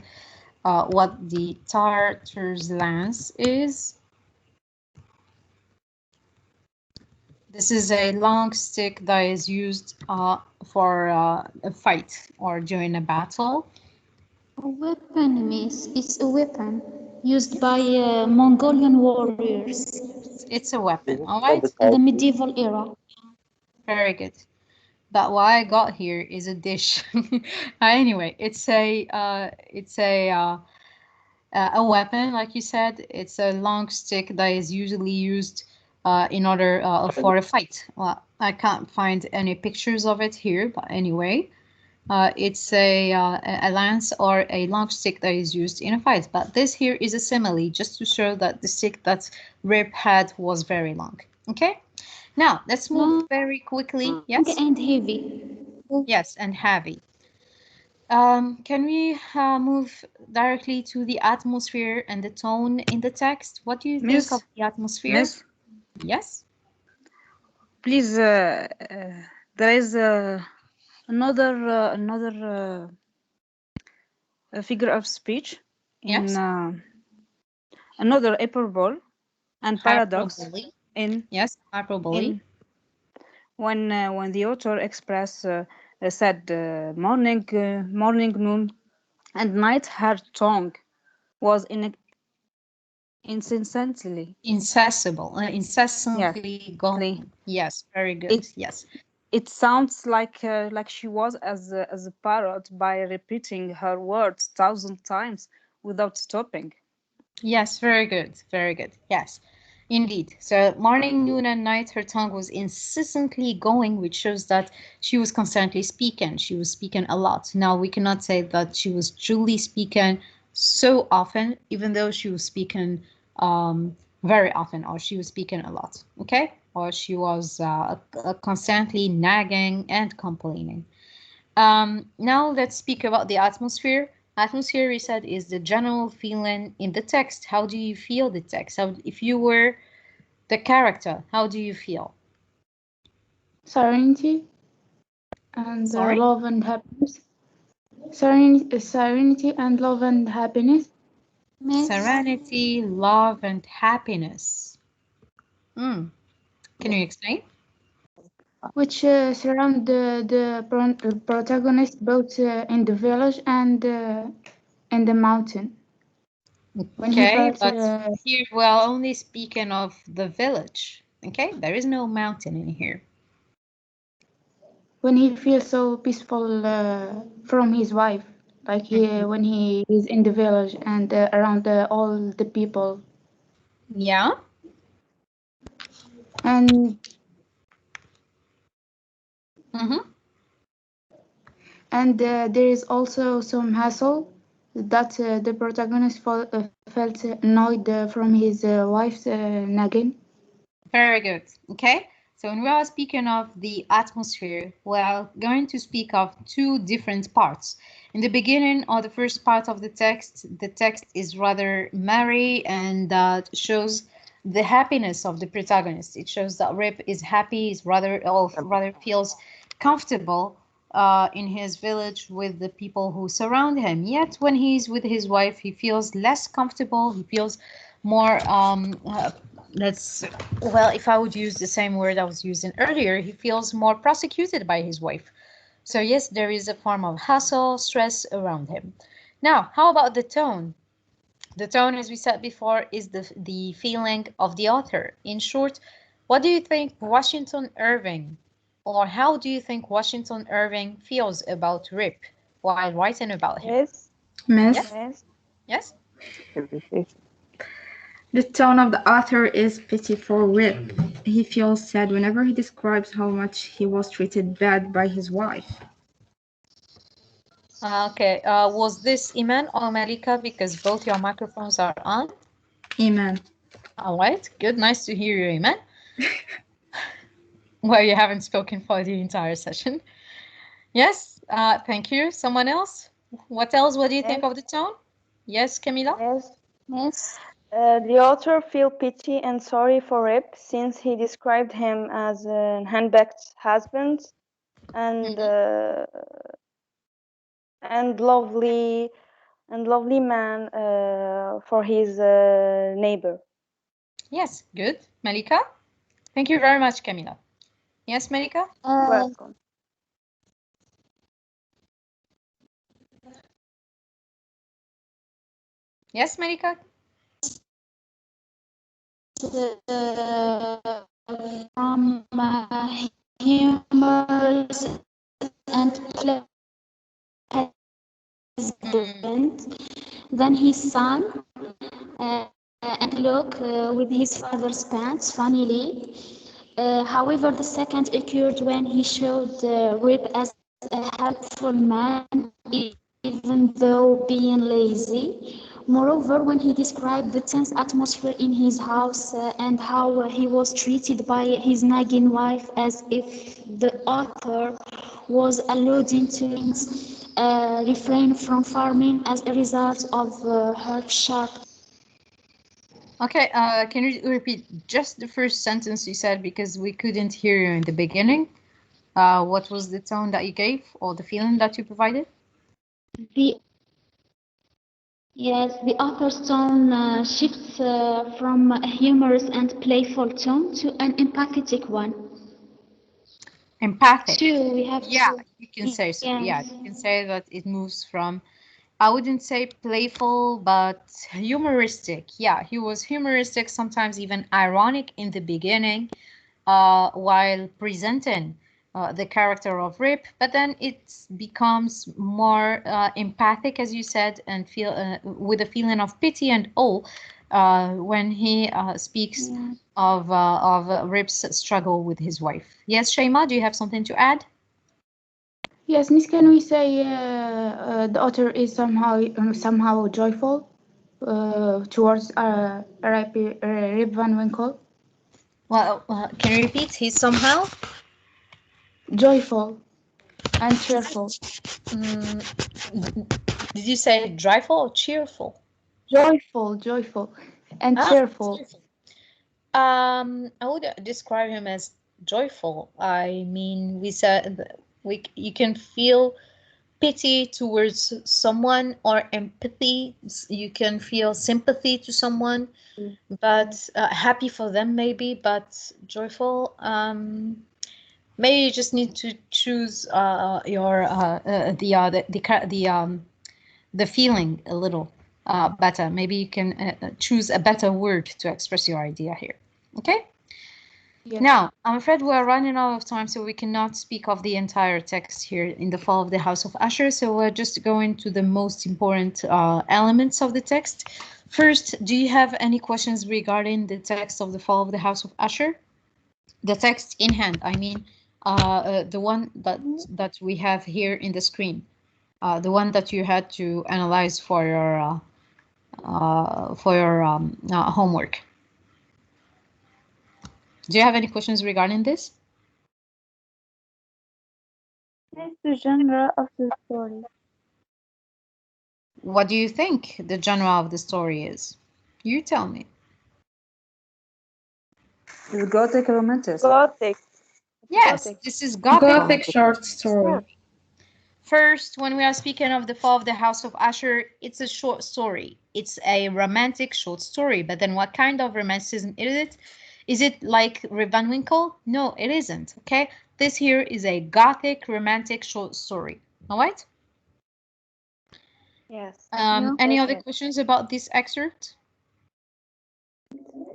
what the Tartar's lance is. This is a long stick that is used for a fight or during a battle. A weapon, miss. It's a weapon used by Mongolian warriors. It's a weapon, all right? In the medieval era. Very good. But what I got here is a dish. Anyway, it's a weapon, like you said. It's a long stick that is usually used in order for a fight. Well, I can't find any pictures of it here, but anyway, it's a lance or a long stick that is used in a fight. But this here is a simile, just to show that the stick that Rip had was very long. Okay. Now let's move very quickly. Yes. And heavy. Yes, and heavy. Can we move directly to the atmosphere and the tone in the text? What do you think of the atmosphere? Miss? Yes. Please, there is another figure of speech in another hyperbole and paradox in hyperbole. When the author expressed said morning, noon, and night, her tongue was incessantly going. Yes, very good. Yes. It sounds like she was as a parrot by repeating her words 1,000 times without stopping. Yes, very good. Very good. Yes, indeed. So morning, noon, and night, her tongue was incessantly going, which shows that she was constantly speaking. She was speaking a lot. Now, we cannot say that she was truly speaking so often, even though she was speaking very often, or she was speaking a lot, okay? Or she was constantly nagging and complaining. Now let's speak about the atmosphere. Atmosphere, we said, is the general feeling in the text. How do you feel the text? If you were the character, how do you feel? Serenity and love and happiness. Serenity and love and happiness. Serenity, love, and happiness. Can you explain? which surround the protagonist both in the village and in the mountain. When he Okay, felt, but here we're only speaking of the village. Okay, there is no mountain in here. when he feels so peaceful from his wife, like when he is in the village and around all the people. Yeah. And Mm-hmm. and there is also some hassle that the protagonist felt annoyed from his wife's nagging. Very good. Okay. So when we are speaking of the atmosphere, we are going to speak of two different parts. In the beginning or the first part of the text is rather merry and shows the happiness of the protagonist. It shows that Rip is happy, is rather feels comfortable in his village with the people who surround him. Yet when he's with his wife, he feels less comfortable. He feels more if I would use the same word I was using earlier, he feels more prosecuted by his wife. So yes, there is a form of hassle, stress around him. Now, how about the tone? The tone, as we said before, is the feeling of the author. In short, what do you think Washington Irving, or how do you think Washington Irving feels about Rip while writing about him? Yes. Miss, Yes. Yes? the tone of the author is pity for Rip. He feels sad whenever he describes how much he was treated bad by his wife. Okay. Was this Iman or Malika? Because both your microphones are on. Iman. All right. Good. Nice to hear you, Iman. Well, you haven't spoken for the entire session. Yes. Thank you. Someone else? What else? What do you think of the tone? Yes, Camila? Yes. Yes. The author feel pity and sorry for Rip since he described him as a handbagged husband and and lovely man for his neighbor. Yes. Good. Malika? Thank you very much, Camila. Yes, Malika? Welcome. Yes, Malika? From humors and pleasant than his son and look with his father's pants funnily. However, the second occurred when he showed Rip as a helpful man, even though being lazy. Moreover, when he described the tense atmosphere in his house and how he was treated by his nagging wife, as if the author was alluding to his refrain from farming as a result of her sharp. Okay, can you repeat just the first sentence you said because we couldn't hear you in the beginning? What was the tone that you gave or the feeling that you provided? The Yes, the author's tone shifts from a humorous and playful tone to an empathetic one. Empathic. We have Yeah, you can say so. yes. Yeah, you can say that it moves from, I wouldn't say playful, but humoristic. Yeah, he was humoristic, sometimes even ironic in the beginning, while presenting the character of Rip, but then it becomes more empathic, as you said, and feel with a feeling of pity and awe when he speaks of Rip's struggle with his wife. Yes, Shaima, do you have something to add? Yes, Miss, can we say the author is somehow joyful towards Rip Van Winkle? Well, can you repeat? He's somehow joyful and cheerful. Did you say joyful or cheerful? Joyful, and cheerful. I would describe him as joyful. I mean, we said you can feel pity towards someone or empathy. You can feel sympathy to someone, but happy for them maybe, but joyful. maybe you just need to choose your the feeling a little better. Maybe you can choose a better word to express your idea here. Okay. Yeah. Now, I'm afraid we're running out of time, so we cannot speak of the entire text here in the Fall of the House of Usher. So we're just going to the most important elements of the text. First, do you have any questions regarding the text of the Fall of the House of Usher? The text in hand, I mean, the one that we have here in the screen, the one that you had to analyze for your homework. Do you have any questions regarding this? What is the genre of the story? What do you think the genre of the story is? You tell me. Is Gothic romantic? Gothic. Yes, Gothic. this is Gothic. Gothic short story. First, when we are speaking of the Fall of the House of Usher, it's a short story. It's a romantic short story. But then what kind of romanticism is it? Is it like Rip Van Winkle? No, it isn't. Okay, this here is a Gothic romantic short story. All right? Yes. Any other questions about this excerpt?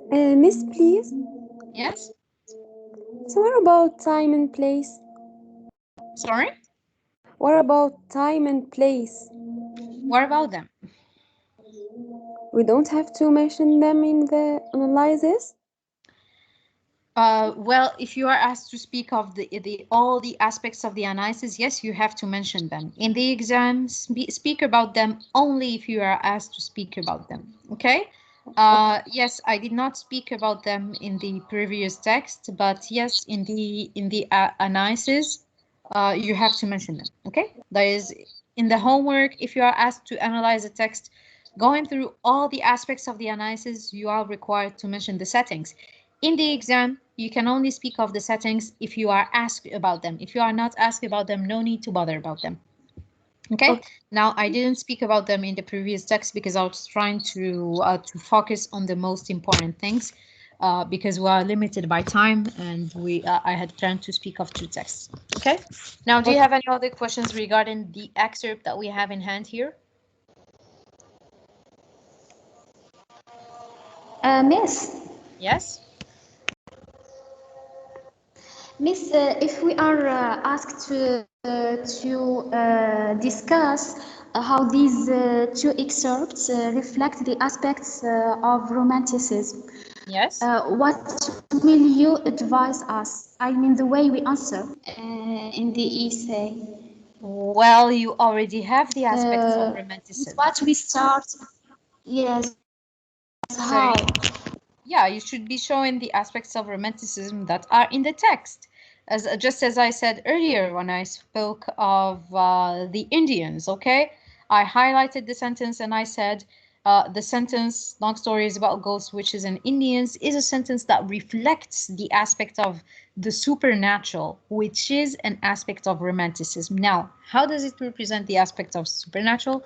Miss, please. Yes? So what about time and place? Sorry? What about time and place? What about them? We don't have to mention them in the analysis? Well, if you are asked to speak of all the aspects of the analysis, yes, you have to mention them. In the exam, speak about them only if you are asked to speak about them. Okay? Yes, I did not speak about them in the previous text, but yes, in the analysis, you have to mention them. Okay? That is in the homework. If you are asked to analyze a text, going through all the aspects of the analysis, you are required to mention the settings. In the exam, you can only speak of the settings if you are asked about them. If you are not asked about them, no need to bother about them. Okay? Now, I didn't speak about them in the previous text because I was trying to focus on the most important things because we are limited by time and I had planned to speak of 2 texts. Okay? Now, do you have any other questions regarding the excerpt that we have in hand here? Miss. Yes? Miss, if we are asked to discuss how these 2 excerpts reflect the aspects of Romanticism, yes, what will you advise us? I mean, the way we answer in the essay. Well, you already have the aspects of Romanticism. What we start, yes, how? Yeah, you should be showing the aspects of Romanticism that are in the text. Just as I said earlier when I spoke of the Indians, okay? I highlighted the sentence and I said the sentence, long stories about ghosts, witches, and Indians, is a sentence that reflects the aspect of the supernatural, which is an aspect of Romanticism. Now, how does it represent the aspect of supernatural?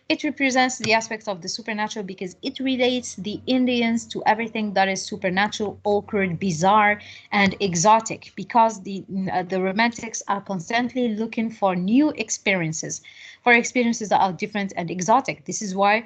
It represents the aspect of the supernatural because it relates the Indians to everything that is supernatural, awkward, bizarre, and exotic, because the Romantics are constantly looking for new experiences, for experiences that are different and exotic. This is why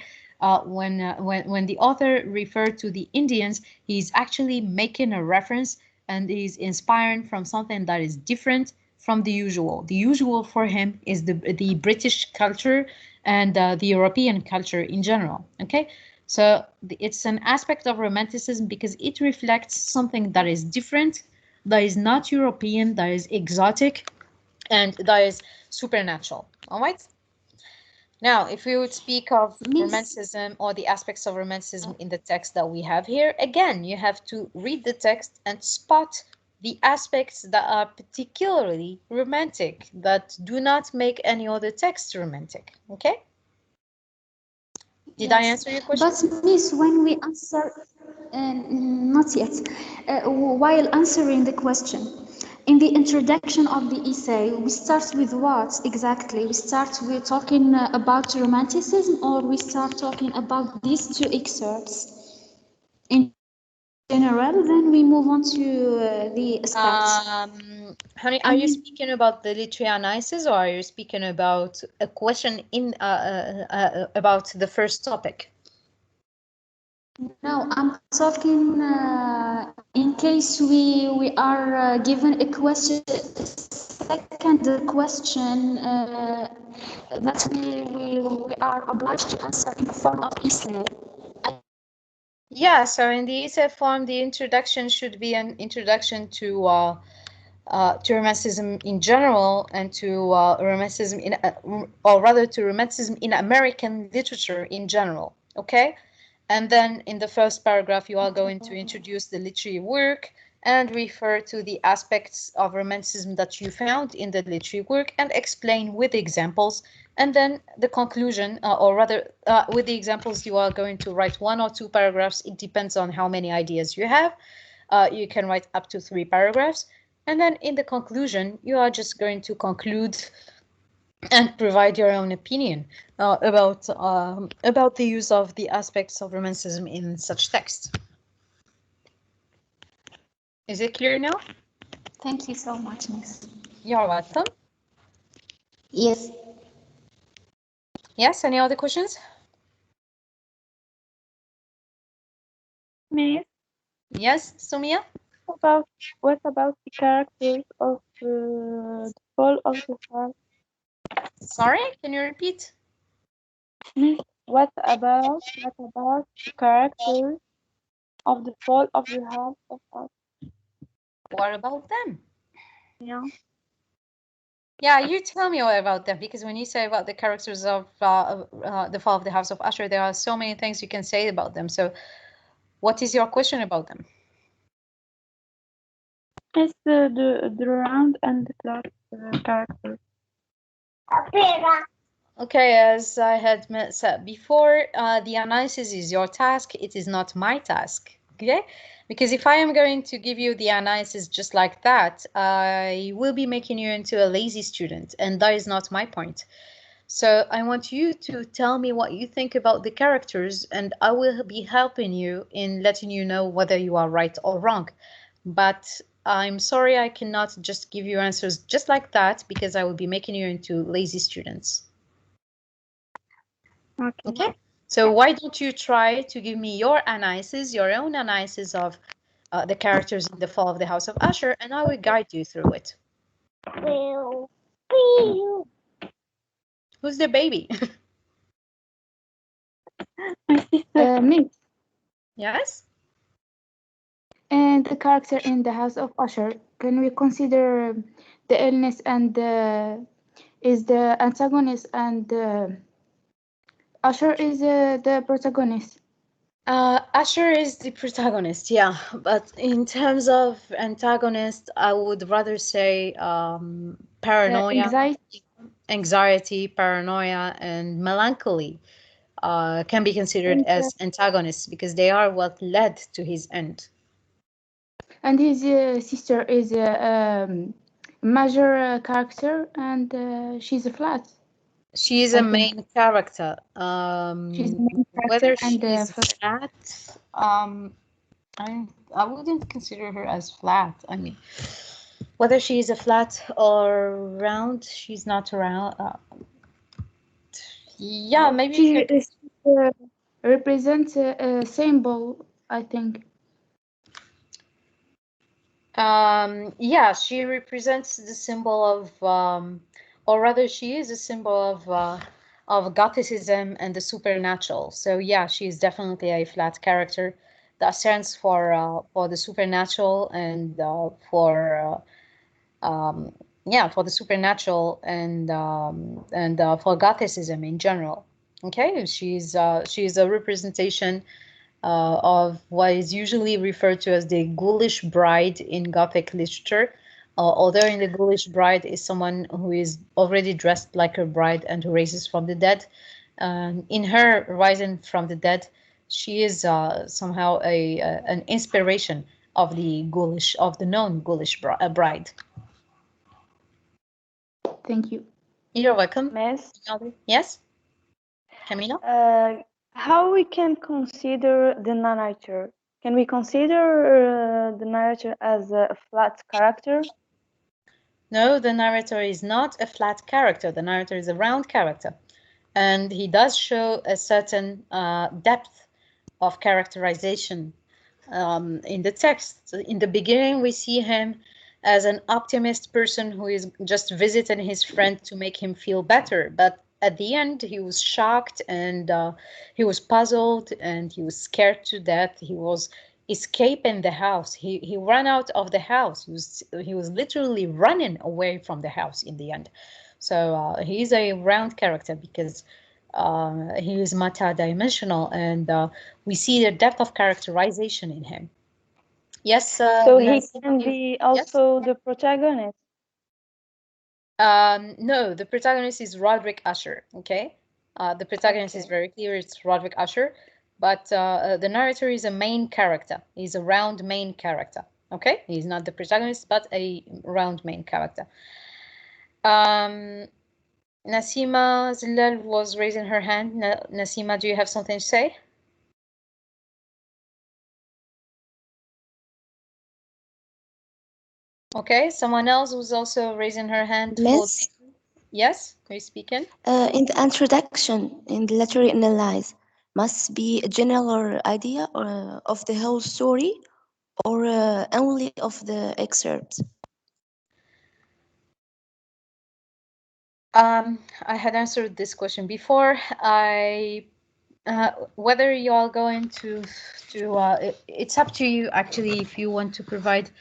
when the author referred to the Indians, he's actually making a reference and he's inspiring from something that is different from the usual. The usual for him is the British culture and the European culture in general. Okay, so it's an aspect of Romanticism because it reflects something that is different, that is not European, that is exotic, and that is supernatural. All right. Now, if we would speak of Romanticism or the aspects of Romanticism in the text that we have here, again, you have to read the text and spot the aspects that are particularly romantic, that do not make any other text romantic. Okay? Did I answer your question? But Miss, when we answer, not yet, while answering the question, in the introduction of the essay, we start with what exactly? We start with talking about Romanticism, or we start talking about these 2 excerpts in general, then we move on to the aspects. Honey, are you speaking about the literary analysis, or are you speaking about a question in about the first topic? No, I'm talking in case we are given a question, second question that we are obliged to answer in the form of essay. Yeah, so in the essay form, the introduction should be an introduction to Romanticism in general, and to Romanticism in, or rather to Romanticism in American literature in general. Okay, and then in the first paragraph, you are going to introduce the literary work and refer to the aspects of Romanticism that you found in the literary work and explain with examples. And then the conclusion, or rather with the examples, you are going to write 1 or 2 paragraphs. It depends on how many ideas you have. You can write up to 3 paragraphs. And then in the conclusion, you are just going to conclude and provide your own opinion about the use of the aspects of Romanticism in such text. Is it clear now? Thank you so much, Miss. You're welcome. Yes. Yes, any other questions? Miss, Yes, Sumia? what about the characters of the fall of the house? Sorry, can you repeat? Miss, what about the characters of the fall of the house of us? What about them? Yeah. Yeah, you tell me what about them, because when you say about the characters of the fall of the House of Usher, there are so many things you can say about them. So what is your question about them? It's the round and the flat characters. Okay, as I had said before, the analysis is your task. It is not my task. Okay, because if I am going to give you the analysis just like that, I will be making you into a lazy student, and that is not my point. So I want you to tell me what you think about the characters, and I will be helping you in letting you know whether you are right or wrong. But I'm sorry I cannot just give you answers just like that, because I will be making you into lazy students. Okay, so why don't you try to give me your analysis, your own analysis of the characters in the fall of the House of Usher, and I will guide you through it. Who's the baby? Me. Yes? And the character in the House of Usher, can we consider the illness and is the antagonist, and Usher is the protagonist? Usher is the protagonist, yeah. But in terms of antagonist, I would rather say paranoia, anxiety, paranoia, and melancholy can be considered as antagonists, because they are what led to his end. And his sister is a major character, and she's a flat. She is a main character. She's a main character, Whether and she is flat, I wouldn't consider her as flat. I mean, whether she is a flat or round, she's not round. Yeah, maybe she represents a symbol, I think. Yeah, she represents the symbol of, or rather, she is a symbol of Gothicism and the supernatural. So yeah, she is definitely a flat character that stands for the supernatural and for the supernatural and for Gothicism in general. Okay, she's a representation of what is usually referred to as the ghoulish bride in Gothic literature. Although in the ghoulish bride is someone who is already dressed like a bride and who raises from the dead. In her rising from the dead, she is somehow an inspiration of the known ghoulish bride. Thank you. You're welcome. Miss? Yes? Camila? How we can consider the narrator? Can we consider the narrator as a flat character? No, the narrator is not a flat character. The narrator is a round character. And he does show a certain depth of characterization in the text. In the beginning, we see him as an optimist person who is just visiting his friend to make him feel better. But at the end, he was shocked and he was puzzled and he was scared to death. He was escaping the house. He ran out of the house. He was literally running away from the house in the end. So he's a round character because he is multi-dimensional, and we see the depth of characterization in him. Yes. So he can be also the protagonist. No, the protagonist is Roderick Usher. Okay, the protagonist is very clear. It's Roderick Usher, but the narrator is a main character. He's a round main character. Okay, he's not the protagonist, but a round main character. Nasima Zillal was raising her hand. Nasima, do you have something to say? Okay, someone else was also raising her hand. Miss? Yes, are you speaking? In the introduction, in the literary analyze, must be a general idea of the whole story or only of the excerpt? I had answered this question before. Whether you are going to it's up to you actually if you want to provide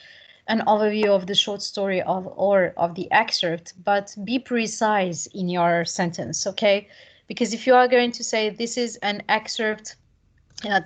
an overview of the short story or of the excerpt, but be precise in your sentence, okay? Because if you are going to say this is an excerpt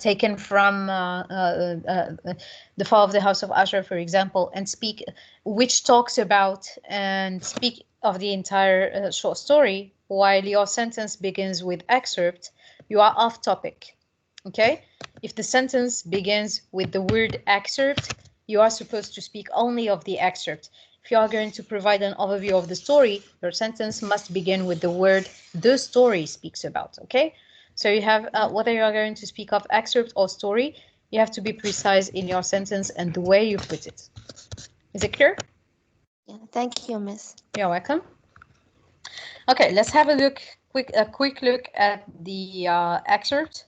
taken from The Fall of the House of Usher, for example, and speak, which talks about and speak of the entire short story, while your sentence begins with excerpt, you are off topic, okay? If the sentence begins with the word excerpt, you are supposed to speak only of the excerpt. If you are going to provide an overview of the story, your sentence must begin with the word the story speaks about, okay? So you have, whether you are going to speak of excerpt or story, you have to be precise in your sentence and the way you put it. Is it clear? Yeah, thank you, Miss. You're welcome. Okay, let's have a quick look at the excerpt.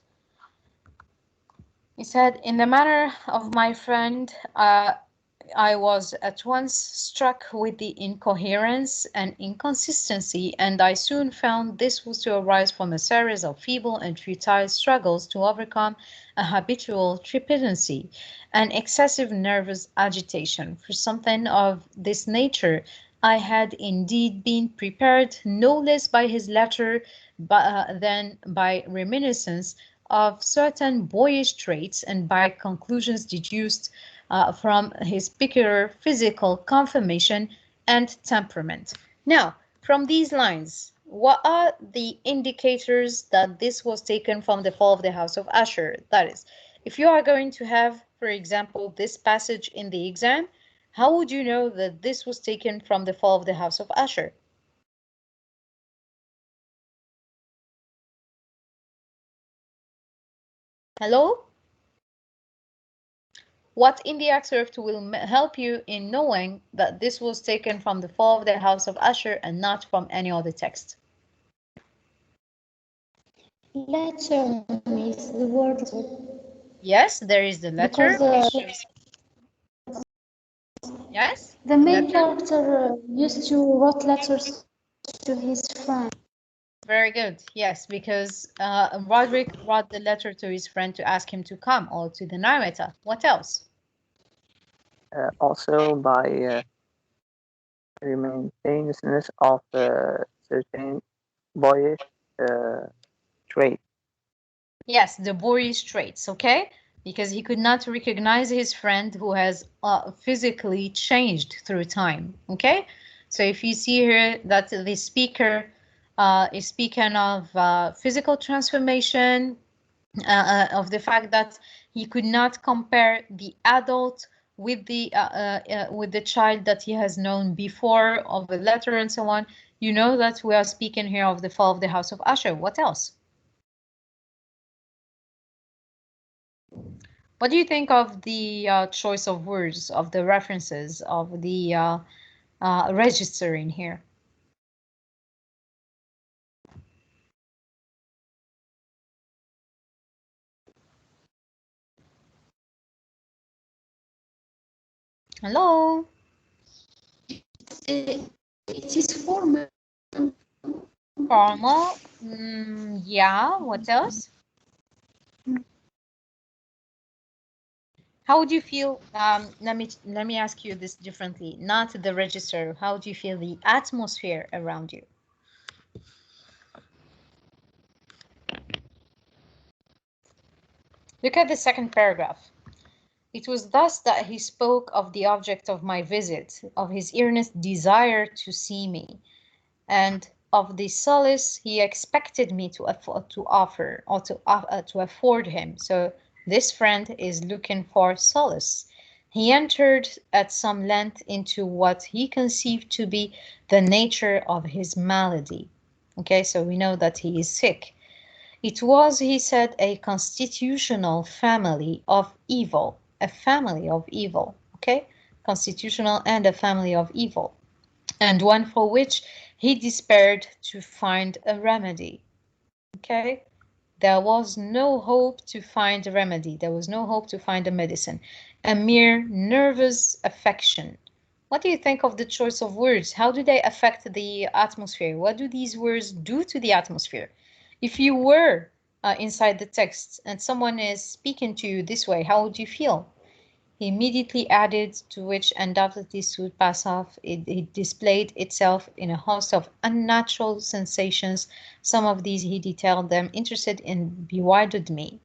He said, in the manner of my friend, I was at once struck with the incoherence and inconsistency, and I soon found this was to arise from a series of feeble and futile struggles to overcome a habitual trepidancy, an excessive nervous agitation. For something of this nature, I had indeed been prepared no less by his letter than by reminiscence of certain boyish traits and by conclusions deduced from his peculiar physical conformation and temperament. Now, from these lines, what are the indicators that this was taken from The Fall of the House of Usher? That is, if you are going to have, for example, this passage in the exam, how would you know that this was taken from The Fall of the House of Usher? Hello? What in the excerpt will help you in knowing that this was taken from The Fall of the House of Usher and not from any other text? Letter, Miss, the word. Yes, there is the letter. Because Yes? the main character used to write letters to his friend. Very good. Yes, because Roderick wrote the letter to his friend to ask him to come, or to the narrator. What else? Also by reminiscence of certain boyish trait. Yes, the boyish traits, okay? Because he could not recognize his friend who has physically changed through time, okay? So if you see here that the speaker is speaking of physical transformation, of the fact that he could not compare the adult with the child that he has known before, of a letter and so on, you know that we are speaking here of the fall of the House of Usher. What else? What do you think of the choice of words, of the references, of the register in here? Hello? It is formal. Formal? Yeah, what else? How would you feel, let me ask you this differently, not the register, how do you feel the atmosphere around you? Look at the second paragraph. It was thus that he spoke of the object of my visit, of his earnest desire to see me, and of the solace he expected me to offer or to afford him. So this friend is looking for solace. He entered at some length into what he conceived to be the nature of his malady. Okay, so we know that he is sick. It was, he said, a constitutional family of evil, a family of evil, okay? Constitutional and a family of evil, and one for which he despaired to find a remedy, okay? There was no hope to find a remedy. There was no hope to find a medicine. A mere nervous affection. What do you think of the choice of words? How do they affect the atmosphere? What do these words do to the atmosphere? If you were inside the text and someone is speaking to you this way, how would you feel? He immediately added, to which undoubtedly would pass off, it displayed itself in a host of unnatural sensations. Some of these he detailed them, interested and bewildered me.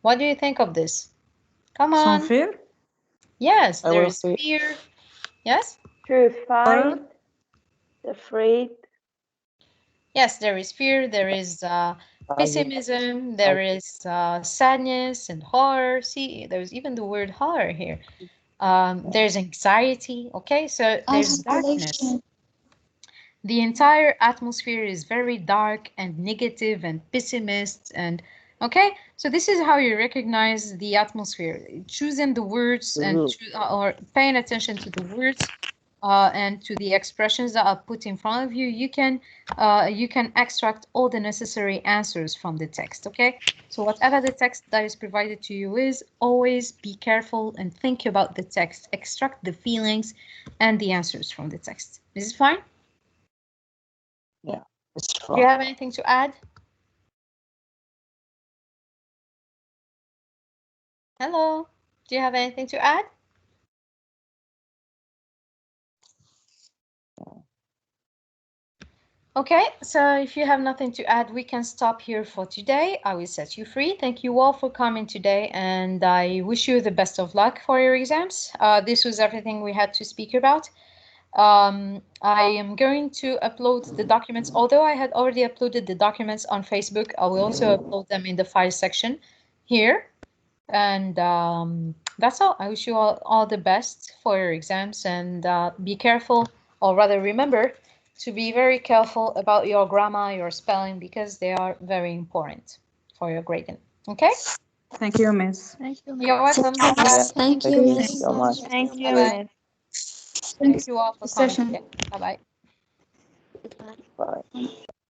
What do you think of this? Come on. Some fear? Yes, I there will is say fear. Yes? Terrified, afraid. Yes, there is fear, there is pessimism, there is sadness and horror. See, there's even the word horror here. There's anxiety, okay? So there's darkness. Isolation. The entire atmosphere is very dark and negative and pessimist and okay, so this is how you recognize the atmosphere. Choosing the words and or paying attention to the words and to the expressions that are put in front of you, you can extract all the necessary answers from the text, okay? So whatever the text that is provided to you is, always be careful and think about the text, extract the feelings and the answers from the text. Is it fine? yeah, it's Do you fine. have anything to add? Hello, do you have anything to add? Okay, so if you have nothing to add, we can stop here for today. I will set you free. Thank you all for coming today, and I wish you the best of luck for your exams. This was everything we had to speak about. I am going to upload the documents. Although I had already uploaded the documents on Facebook, I will also upload them in the file section here. And that's all. I wish you all the best for your exams, and be careful, or rather remember to be very careful about your grammar, your spelling, because they are very important for your grading. Okay? Thank you, Miss. Thank you, You're welcome. Yeah, Thank you, thank you Miss. so much. Thank you, Bye-bye. Miss. Thank you all for coming Session. today. Bye-bye. Bye.